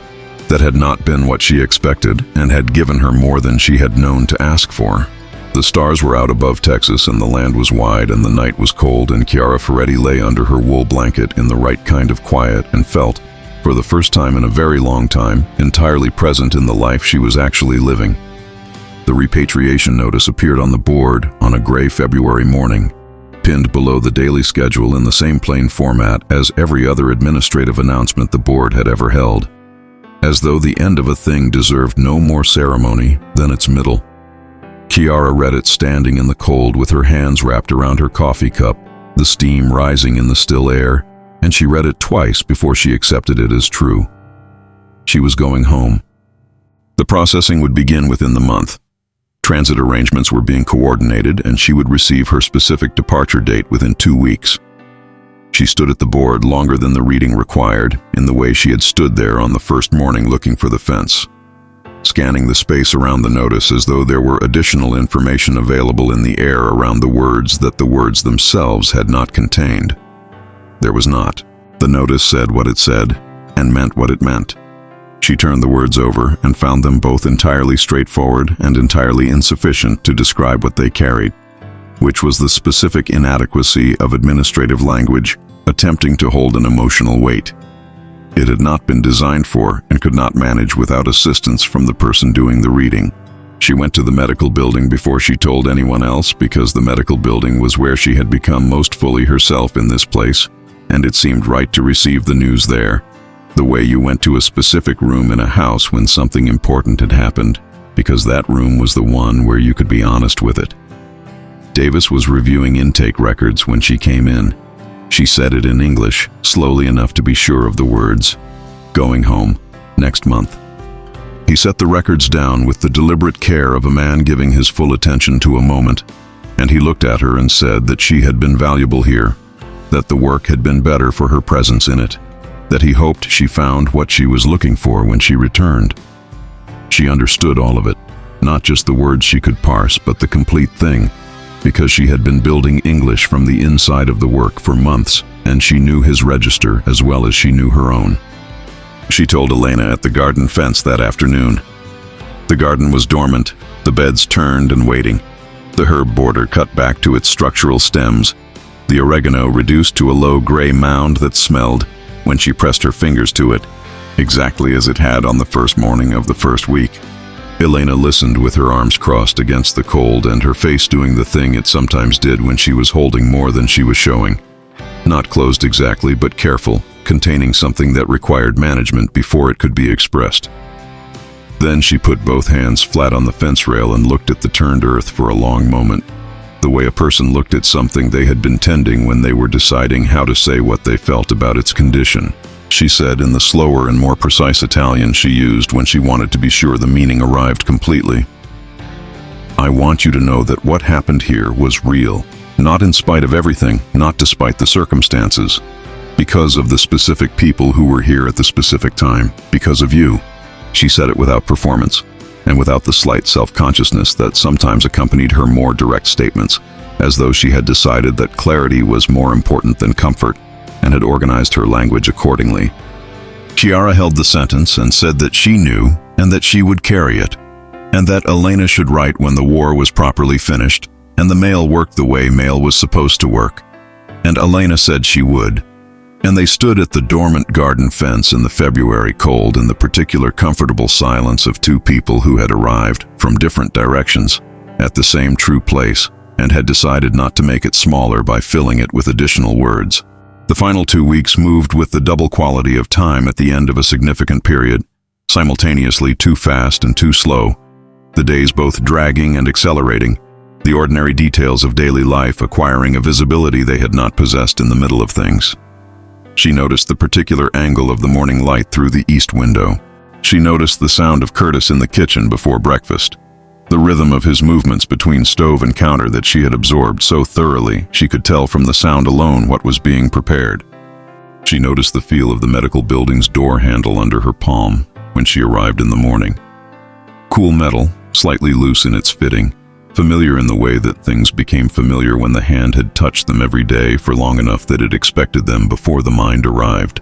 that had not been what she expected and had given her more than she had known to ask for. The stars were out above Texas and the land was wide and the night was cold, and Chiara Ferretti lay under her wool blanket in the right kind of quiet and felt, for the first time in a very long time, entirely present in the life she was actually living. The repatriation notice appeared on the board on a gray February morning, pinned below the daily schedule in the same plain format as every other administrative announcement the board had ever held, as though the end of a thing deserved no more ceremony than its middle. Chiara read it standing in the cold with her hands wrapped around her coffee cup, the steam rising in the still air, and she read it twice before she accepted it as true. She was going home. The processing would begin within the month. Transit arrangements were being coordinated, and she would receive her specific departure date within 2 weeks. She stood at the board longer than the reading required, in the way she had stood there on the first morning looking for the fence, scanning the space around the notice as though there were additional information available in the air around the words that the words themselves had not contained. There was not. The notice said what it said, and meant what it meant. She turned the words over and found them both entirely straightforward and entirely insufficient to describe what they carried, which was the specific inadequacy of administrative language attempting to hold an emotional weight. It had not been designed for and could not manage without assistance from the person doing the reading. She went to the medical building before she told anyone else, because the medical building was where she had become most fully herself in this place, and it seemed right to receive the news there, the way you went to a specific room in a house when something important had happened, because that room was the one where you could be honest with it. Davis was reviewing intake records when she came in. She said it in English, slowly enough to be sure of the words. Going home, next month. He set the records down with the deliberate care of a man giving his full attention to a moment, and he looked at her and said that she had been valuable here, that the work had been better for her presence in it, that he hoped she found what she was looking for when she returned. She understood all of it, not just the words she could parse, but the complete thing, because she had been building English from the inside of the work for months, and she knew his register as well as she knew her own. She told Elena at the garden fence that afternoon. The garden was dormant, the beds turned and waiting, the herb border cut back to its structural stems, the oregano reduced to a low gray mound that smelled, when she pressed her fingers to it, exactly as it had on the first morning of the first week. Elena listened with her arms crossed against the cold and her face doing the thing it sometimes did when she was holding more than she was showing. Not closed exactly, but careful, containing something that required management before it could be expressed. Then she put both hands flat on the fence rail and looked at the turned earth for a long moment, the way a person looked at something they had been tending when they were deciding how to say what they felt about its condition. She said in the slower and more precise Italian she used when she wanted to be sure the meaning arrived completely. I want you to know that what happened here was real, not in spite of everything, not despite the circumstances, because of the specific people who were here at the specific time, because of you. She said it without performance, and without the slight self-consciousness that sometimes accompanied her more direct statements, as though she had decided that clarity was more important than comfort, and had organized her language accordingly. Chiara held the sentence and said that she knew and that she would carry it, and that Elena should write when the war was properly finished, and the mail worked the way mail was supposed to work. And Elena said she would. And they stood at the dormant garden fence in the February cold in the particular comfortable silence of two people who had arrived from different directions at the same true place and had decided not to make it smaller by filling it with additional words. The final 2 weeks moved with the double quality of time at the end of a significant period, simultaneously too fast and too slow, the days both dragging and accelerating, the ordinary details of daily life acquiring a visibility they had not possessed in the middle of things. She noticed the particular angle of the morning light through the east window. She noticed the sound of Curtis in the kitchen before breakfast, the rhythm of his movements between stove and counter that she had absorbed so thoroughly she could tell from the sound alone what was being prepared. She noticed the feel of the medical building's door handle under her palm when she arrived in the morning. Cool metal, slightly loose in its fitting, familiar in the way that things became familiar when the hand had touched them every day for long enough that it expected them before the mind arrived.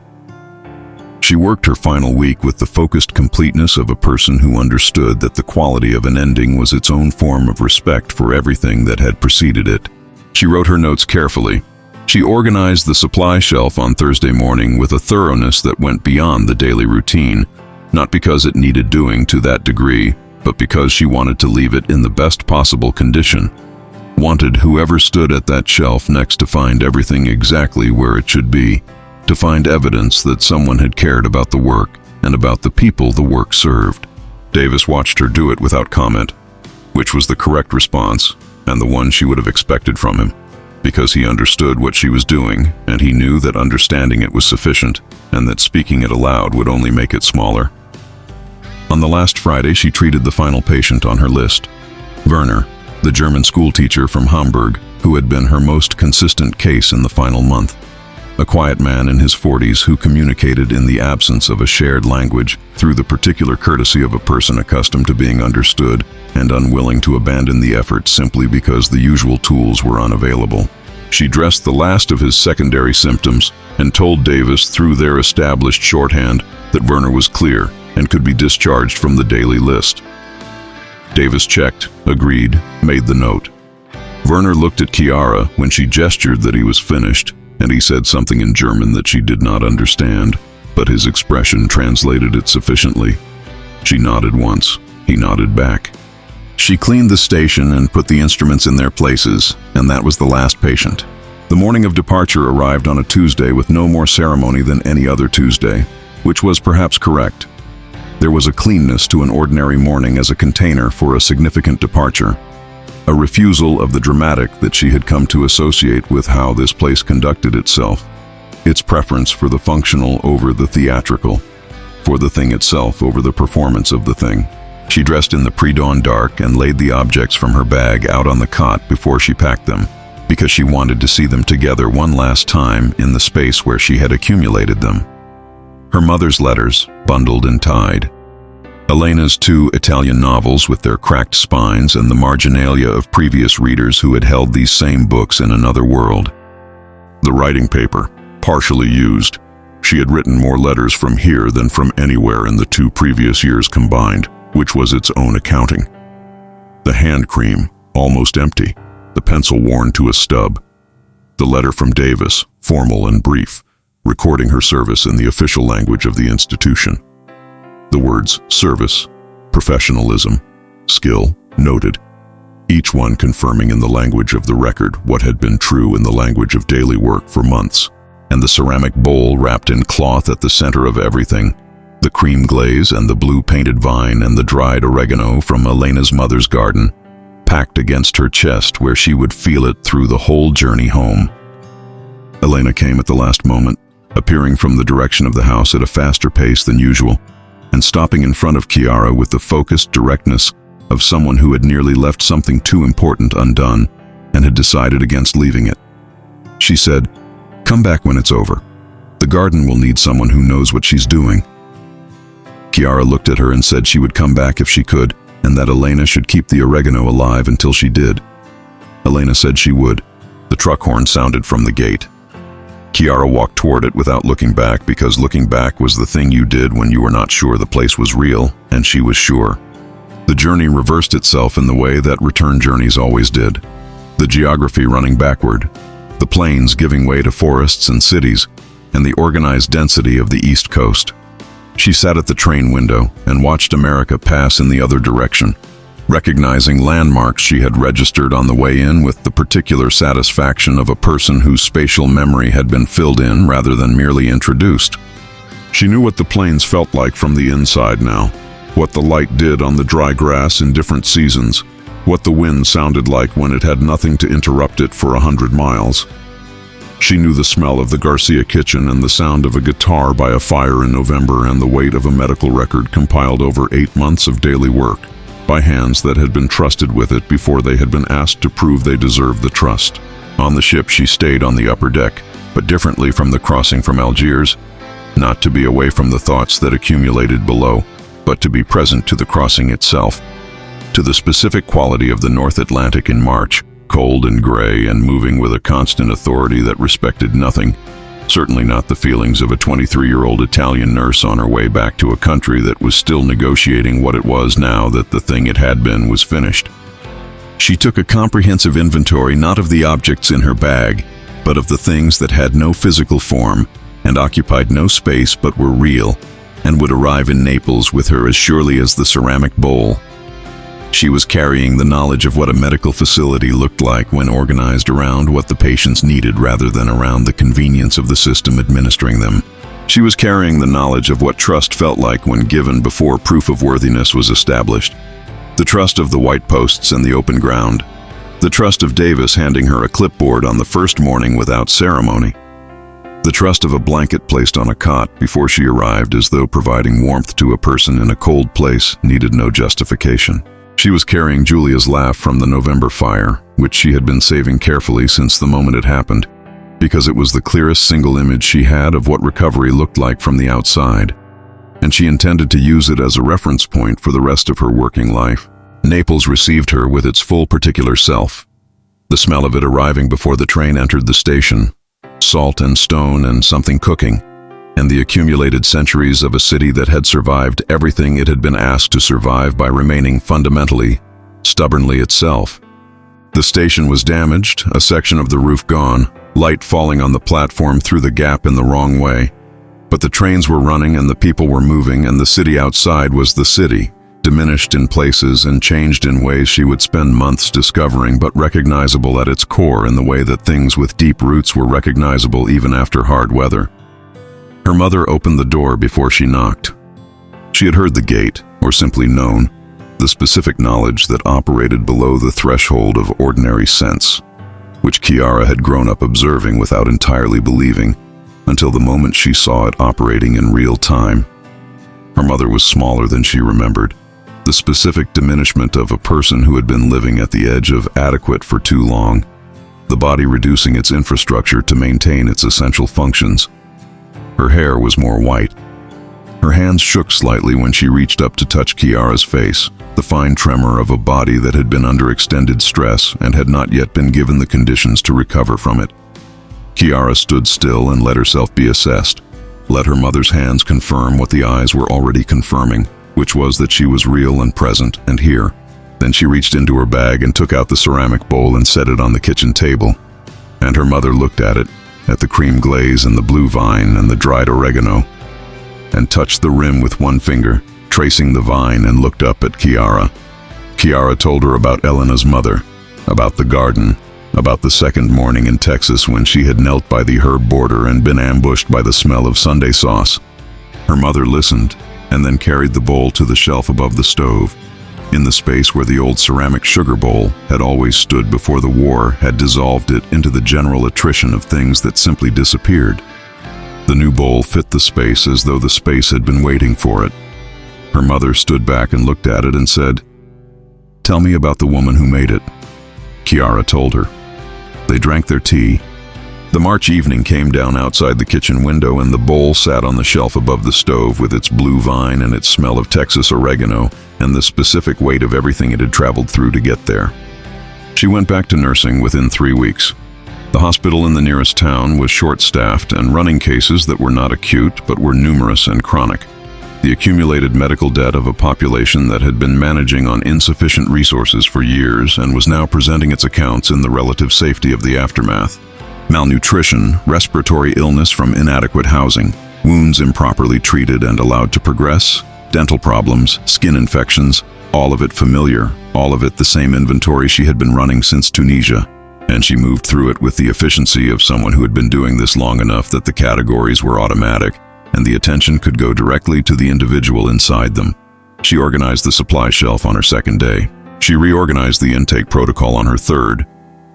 She worked her final week with the focused completeness of a person who understood that the quality of an ending was its own form of respect for everything that had preceded it. She wrote her notes carefully. She organized the supply shelf on Thursday morning with a thoroughness that went beyond the daily routine, not because it needed doing to that degree, but because she wanted to leave it in the best possible condition. Wanted whoever stood at that shelf next to find everything exactly where it should be, to find evidence that someone had cared about the work and about the people the work served. Davis watched her do it without comment, which was the correct response and the one she would have expected from him, because he understood what she was doing, and he knew that understanding it was sufficient and that speaking it aloud would only make it smaller. On the last Friday, she treated the final patient on her list, Werner, the German schoolteacher from Hamburg, who had been her most consistent case in the final month. A quiet man in his 40s who communicated in the absence of a shared language through the particular courtesy of a person accustomed to being understood and unwilling to abandon the effort simply because the usual tools were unavailable. She dressed the last of his secondary symptoms and told Davis through their established shorthand that Werner was clear and could be discharged from the daily list. Davis checked, agreed, made the note. Werner looked at Chiara when she gestured that he was finished, and he said something in German that she did not understand, but his expression translated it sufficiently. She nodded once. He nodded back. She cleaned the station and put the instruments in their places, and that was the last patient. The morning of departure arrived on a Tuesday with no more ceremony than any other Tuesday, which was perhaps correct. There was a cleanness to an ordinary morning as a container for a significant departure, a refusal of the dramatic that she had come to associate with how this place conducted itself, its preference for the functional over the theatrical, for the thing itself over the performance of the thing. She dressed in the pre-dawn dark and laid the objects from her bag out on the cot before she packed them, because she wanted to see them together one last time in the space where she had accumulated them. Her mother's letters, bundled and tied. Elena's 2 Italian novels with their cracked spines and the marginalia of previous readers who had held these same books in another world. The writing paper, partially used. She had written more letters from here than from anywhere in the 2 previous years combined, which was its own accounting. The hand cream, almost empty, the pencil worn to a stub. The letter from Davis, formal and brief, recording her service in the official language of the institution. The words service, professionalism, skill, noted, each one confirming in the language of the record what had been true in the language of daily work for months, and the ceramic bowl wrapped in cloth at the center of everything, the cream glaze and the blue painted vine and the dried oregano from Elena's mother's garden, packed against her chest where she would feel it through the whole journey home. Elena came at the last moment, appearing from the direction of the house at a faster pace than usual, and stopping in front of Chiara with the focused directness of someone who had nearly left something too important undone and had decided against leaving it. She said, "Come back when it's over. The garden will need someone who knows what she's doing." Chiara looked at her and said she would come back if she could, and that Elena should keep the oregano alive until she did. Elena said she would. The truck horn sounded from the gate. Chiara walked toward it without looking back, because looking back was the thing you did when you were not sure the place was real, and she was sure. The journey reversed itself in the way that return journeys always did. The geography running backward, the plains giving way to forests and cities, and the organized density of the East Coast. She sat at the train window and watched America pass in the other direction, recognizing landmarks she had registered on the way in with the particular satisfaction of a person whose spatial memory had been filled in rather than merely introduced. She knew what the plains felt like from the inside now, what the light did on the dry grass in different seasons, what the wind sounded like when it had nothing to interrupt it for 100 miles. She knew the smell of the Garcia kitchen and the sound of a guitar by a fire in November and the weight of a medical record compiled over 8 months of daily work, by hands that had been trusted with it before they had been asked to prove they deserved the trust. On the ship she stayed on the upper deck, but differently from the crossing from Algiers, not to be away from the thoughts that accumulated below, but to be present to the crossing itself, to the specific quality of the North Atlantic in March, cold and gray and moving with a constant authority that respected nothing, certainly not the feelings of a 23-year-old Italian nurse on her way back to a country that was still negotiating what it was now that the thing it had been was finished. She took a comprehensive inventory not of the objects in her bag, but of the things that had no physical form and occupied no space but were real, and would arrive in Naples with her as surely as the ceramic bowl, She was carrying the knowledge of what a medical facility looked like when organized around what the patients needed rather than around the convenience of the system administering them. She was carrying the knowledge of what trust felt like when given before proof of worthiness was established. The trust of the white posts and the open ground. The trust of Davis handing her a clipboard on the first morning without ceremony. The trust of a blanket placed on a cot before she arrived, as though providing warmth to a person in a cold place needed no justification. She was carrying Julia's laugh from the November fire, which she had been saving carefully since the moment it happened, because it was the clearest single image she had of what recovery looked like from the outside, and she intended to use it as a reference point for the rest of her working life. Naples received her with its full particular self. The smell of it arriving before the train entered the station, salt and stone and something cooking, and the accumulated centuries of a city that had survived everything it had been asked to survive by remaining fundamentally, stubbornly itself. The station was damaged, a section of the roof gone, light falling on the platform through the gap in the wrong way. But the trains were running and the people were moving, and the city outside was the city, diminished in places and changed in ways she would spend months discovering, but recognizable at its core in the way that things with deep roots were recognizable even after hard weather. Her mother opened the door before she knocked. She had heard the gate, or simply known, the specific knowledge that operated below the threshold of ordinary sense, which Chiara had grown up observing without entirely believing, until the moment she saw it operating in real time. Her mother was smaller than she remembered, the specific diminishment of a person who had been living at the edge of adequate for too long, the body reducing its infrastructure to maintain its essential functions. Her hair was more white. Her hands shook slightly when she reached up to touch Chiara's face, the fine tremor of a body that had been under extended stress and had not yet been given the conditions to recover from it. Chiara stood still and let herself be assessed, let her mother's hands confirm what the eyes were already confirming, which was that she was real and present and here. Then she reached into her bag and took out the ceramic bowl and set it on the kitchen table. And her mother looked at it, at the cream glaze and the blue vine and the dried oregano, and touched the rim with one finger, tracing the vine, and looked up at Chiara. Chiara told her about Elena's mother, about the garden, about the second morning in Texas when she had knelt by the herb border and been ambushed by the smell of Sunday sauce. Her mother listened, and then carried the bowl to the shelf above the stove. In the space where the old ceramic sugar bowl had always stood before the war had dissolved it into the general attrition of things that simply disappeared. The new bowl fit the space as though the space had been waiting for it. Her mother stood back and looked at it and said, "Tell me about the woman who made it." Chiara told her. They drank their tea. The March evening came down outside the kitchen window, and the bowl sat on the shelf above the stove with its blue vine and its smell of Texas oregano and the specific weight of everything it had traveled through to get there. She went back to nursing within 3 weeks. The hospital in the nearest town was short-staffed and running cases that were not acute but were numerous and chronic. The accumulated medical debt of a population that had been managing on insufficient resources for years and was now presenting its accounts in the relative safety of the aftermath. Malnutrition, respiratory illness from inadequate housing, wounds improperly treated and allowed to progress, dental problems, skin infections, all of it familiar, all of it the same inventory she had been running since Tunisia, and she moved through it with the efficiency of someone who had been doing this long enough that the categories were automatic and the attention could go directly to the individual inside them. She organized the supply shelf on her second day. She reorganized the intake protocol on her third,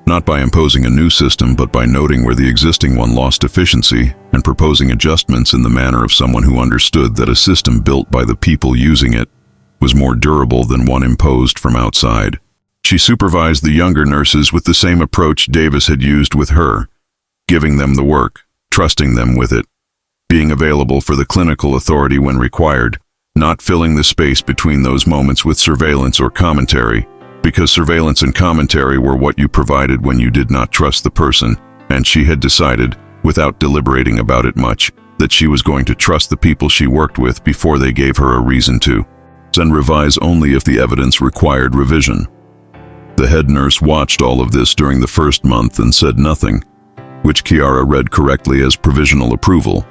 not by imposing a new system, but by noting where the existing one lost efficiency and proposing adjustments in the manner of someone who understood that a system built by the people using it was more durable than one imposed from outside. She supervised the younger nurses with the same approach Davis had used with her, giving them the work, trusting them with it, being available for the clinical authority when required, not filling the space between those moments with surveillance or commentary, because surveillance and commentary were what you provided when you did not trust the person, and she had decided, without deliberating about it much, that she was going to trust the people she worked with before they gave her a reason to, and revise only if the evidence required revision. The head nurse watched all of this during the first month and said nothing, which Chiara read correctly as provisional approval.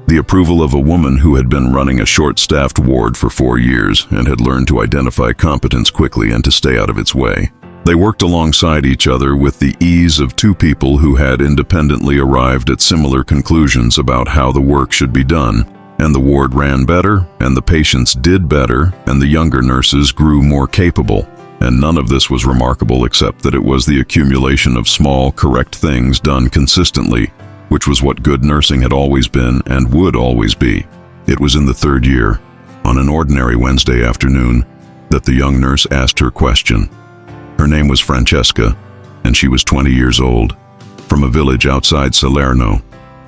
The approval of a woman who had been running a short-staffed ward for 4 years and had learned to identify competence quickly and to stay out of its way. They worked alongside each other with the ease of two people who had independently arrived at similar conclusions about how the work should be done, and the ward ran better, and the patients did better, and the younger nurses grew more capable. And none of this was remarkable except that it was the accumulation of small, correct things done consistently, which was what good nursing had always been and would always be. It was in the 3rd year, on an ordinary Wednesday afternoon, that the young nurse asked her question. Her name was Francesca, and she was 20 years old, from a village outside Salerno,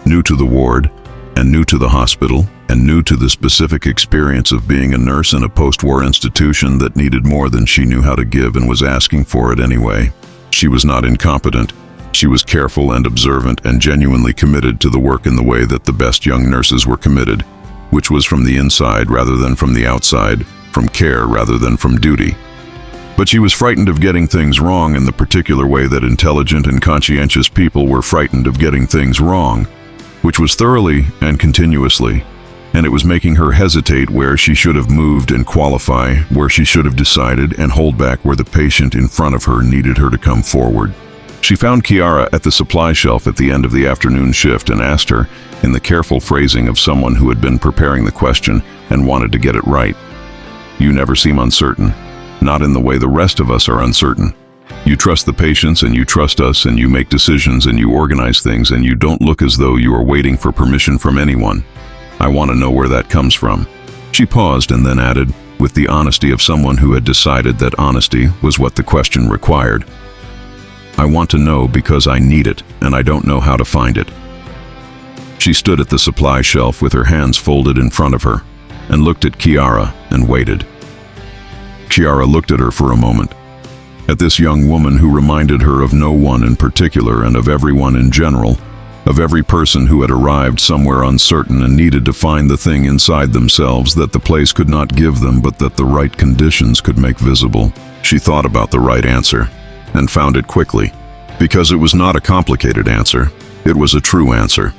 new to the ward, and new to the hospital, and new to the specific experience of being a nurse in a post-war institution that needed more than she knew how to give and was asking for it anyway. She was not incompetent. She was careful and observant and genuinely committed to the work in the way that the best young nurses were committed, which was from the inside rather than from the outside, from care rather than from duty. But she was frightened of getting things wrong in the particular way that intelligent and conscientious people were frightened of getting things wrong, which was thoroughly and continuously, and it was making her hesitate where she should have moved and qualify, where she should have decided, and hold back where the patient in front of her needed her to come forward. She found Chiara at the supply shelf at the end of the afternoon shift and asked her, in the careful phrasing of someone who had been preparing the question and wanted to get it right, "You never seem uncertain, not in the way the rest of us are uncertain. You trust the patients and you trust us and you make decisions and you organize things and you don't look as though you are waiting for permission from anyone. I want to know where that comes from." She paused and then added, with the honesty of someone who had decided that honesty was what the question required, "I want to know because I need it and I don't know how to find it." She stood at the supply shelf with her hands folded in front of her and looked at Chiara and waited. Chiara looked at her for a moment, at this young woman who reminded her of no one in particular and of everyone in general, of every person who had arrived somewhere uncertain and needed to find the thing inside themselves that the place could not give them but that the right conditions could make visible. She thought about the right answer and found it quickly, because it was not a complicated answer, it was a true answer.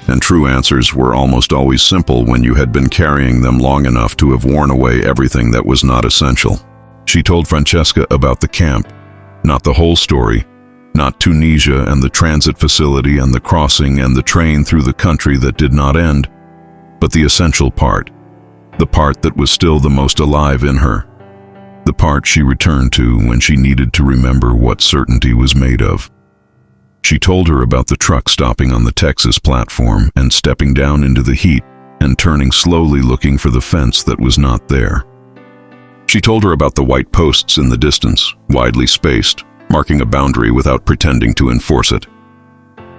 And true answers were almost always simple when you had been carrying them long enough to have worn away everything that was not essential. She told Francesca about the camp, not the whole story, not Tunisia and the transit facility and the crossing and the train through the country that did not end, but the essential part, the part that was still the most alive in her, the part she returned to when she needed to remember what certainty was made of. She told her about the truck stopping on the Texas platform and stepping down into the heat and turning slowly looking for the fence that was not there. She told her about the white posts in the distance, widely spaced, marking a boundary without pretending to enforce it.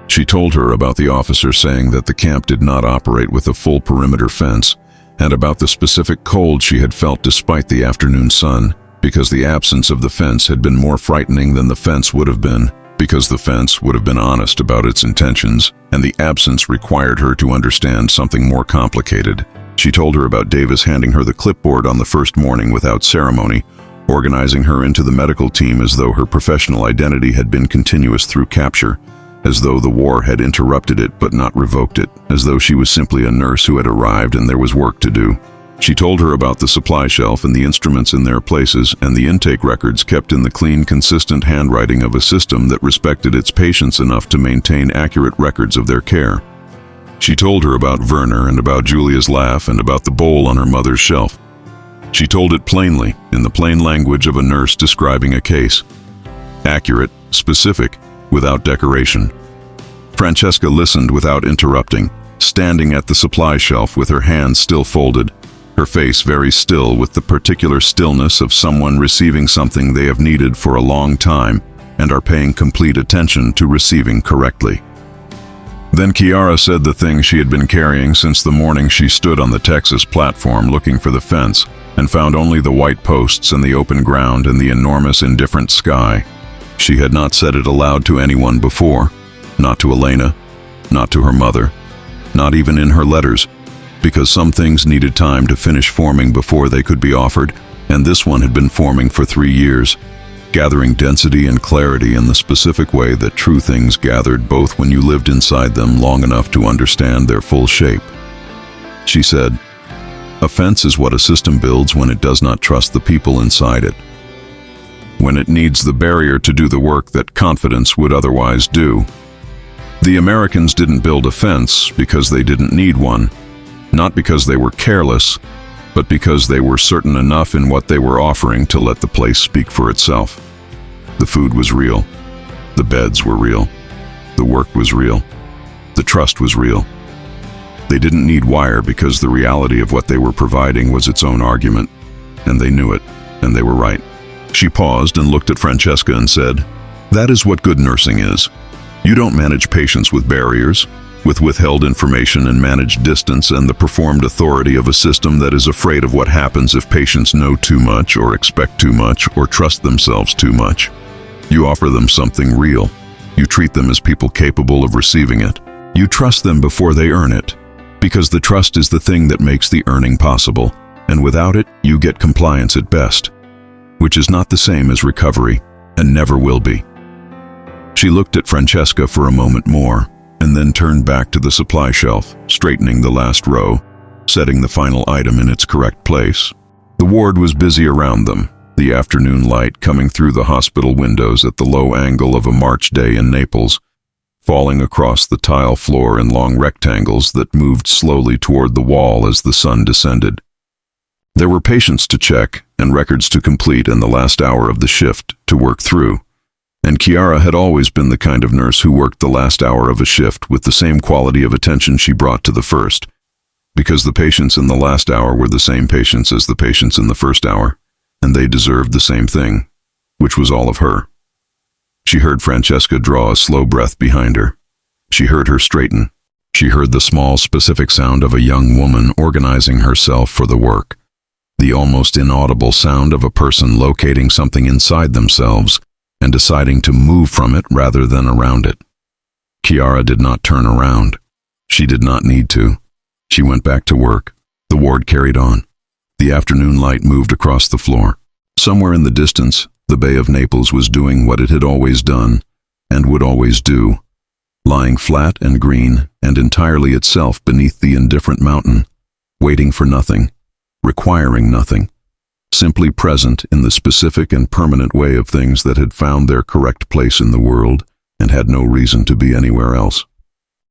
She told her about the officer saying that the camp did not operate with a full perimeter fence, and about the specific cold she had felt despite the afternoon sun, because the absence of the fence had been more frightening than the fence would have been, because the fence would have been honest about its intentions, and the absence required her to understand something more complicated. She told her about Davis handing her the clipboard on the first morning without ceremony, organizing her into the medical team as though her professional identity had been continuous through capture, as though the war had interrupted it but not revoked it, as though she was simply a nurse who had arrived and there was work to do. She told her about the supply shelf and the instruments in their places and the intake records kept in the clean, consistent handwriting of a system that respected its patients enough to maintain accurate records of their care. She told her about Werner and about Julia's laugh and about the bowl on her mother's shelf. She told it plainly, in the plain language of a nurse describing a case. Accurate, specific, without decoration. Francesca listened without interrupting, standing at the supply shelf with her hands still folded, her face very still with the particular stillness of someone receiving something they have needed for a long time and are paying complete attention to receiving correctly. Then Chiara said the thing she had been carrying since the morning she stood on the Texas platform looking for the fence and found only the white posts and the open ground and the enormous indifferent sky. She had not said it aloud to anyone before, not to Elena, not to her mother, not even in her letters, because some things needed time to finish forming before they could be offered, and this one had been forming for 3 years, gathering density and clarity in the specific way that true things gathered both when you lived inside them long enough to understand their full shape. She said, "A fence is what a system builds when it does not trust the people inside it. When it needs the barrier to do the work that confidence would otherwise do." The Americans didn't build a fence because they didn't need one, not because they were careless, but because they were certain enough in what they were offering to let the place speak for itself. The food was real. The beds were real. The work was real. The trust was real. They didn't need wire because the reality of what they were providing was its own argument, and they knew it, and they were right. She paused and looked at Francesca and said, "That is what good nursing is. You don't manage patients with barriers, with withheld information and managed distance and the performed authority of a system that is afraid of what happens if patients know too much or expect too much or trust themselves too much. You offer them something real. You treat them as people capable of receiving it. You trust them before they earn it, because the trust is the thing that makes the earning possible, and without it, you get compliance at best, which is not the same as recovery, and never will be." She looked at Francesca for a moment more, and then turned back to the supply shelf, straightening the last row, setting the final item in its correct place. The ward was busy around them, the afternoon light coming through the hospital windows at the low angle of a March day in Naples, falling across the tile floor in long rectangles that moved slowly toward the wall as the sun descended. There were patients to check and records to complete in the last hour of the shift to work through, and Chiara had always been the kind of nurse who worked the last hour of a shift with the same quality of attention she brought to the first, because the patients in the last hour were the same patients as the patients in the first hour, and they deserved the same thing, which was all of her. She heard Francesca draw a slow breath behind her. She heard her straighten. She heard the small, specific sound of a young woman organizing herself for the work, the almost inaudible sound of a person locating something inside themselves and deciding to move from it rather than around it. Chiara did not turn around. She did not need to. She went back to work. The ward carried on. The afternoon light moved across the floor. Somewhere in the distance, the Bay of Naples was doing what it had always done, and would always do, lying flat and green and entirely itself beneath the indifferent mountain, waiting for nothing, requiring nothing, simply present in the specific and permanent way of things that had found their correct place in the world and had no reason to be anywhere else.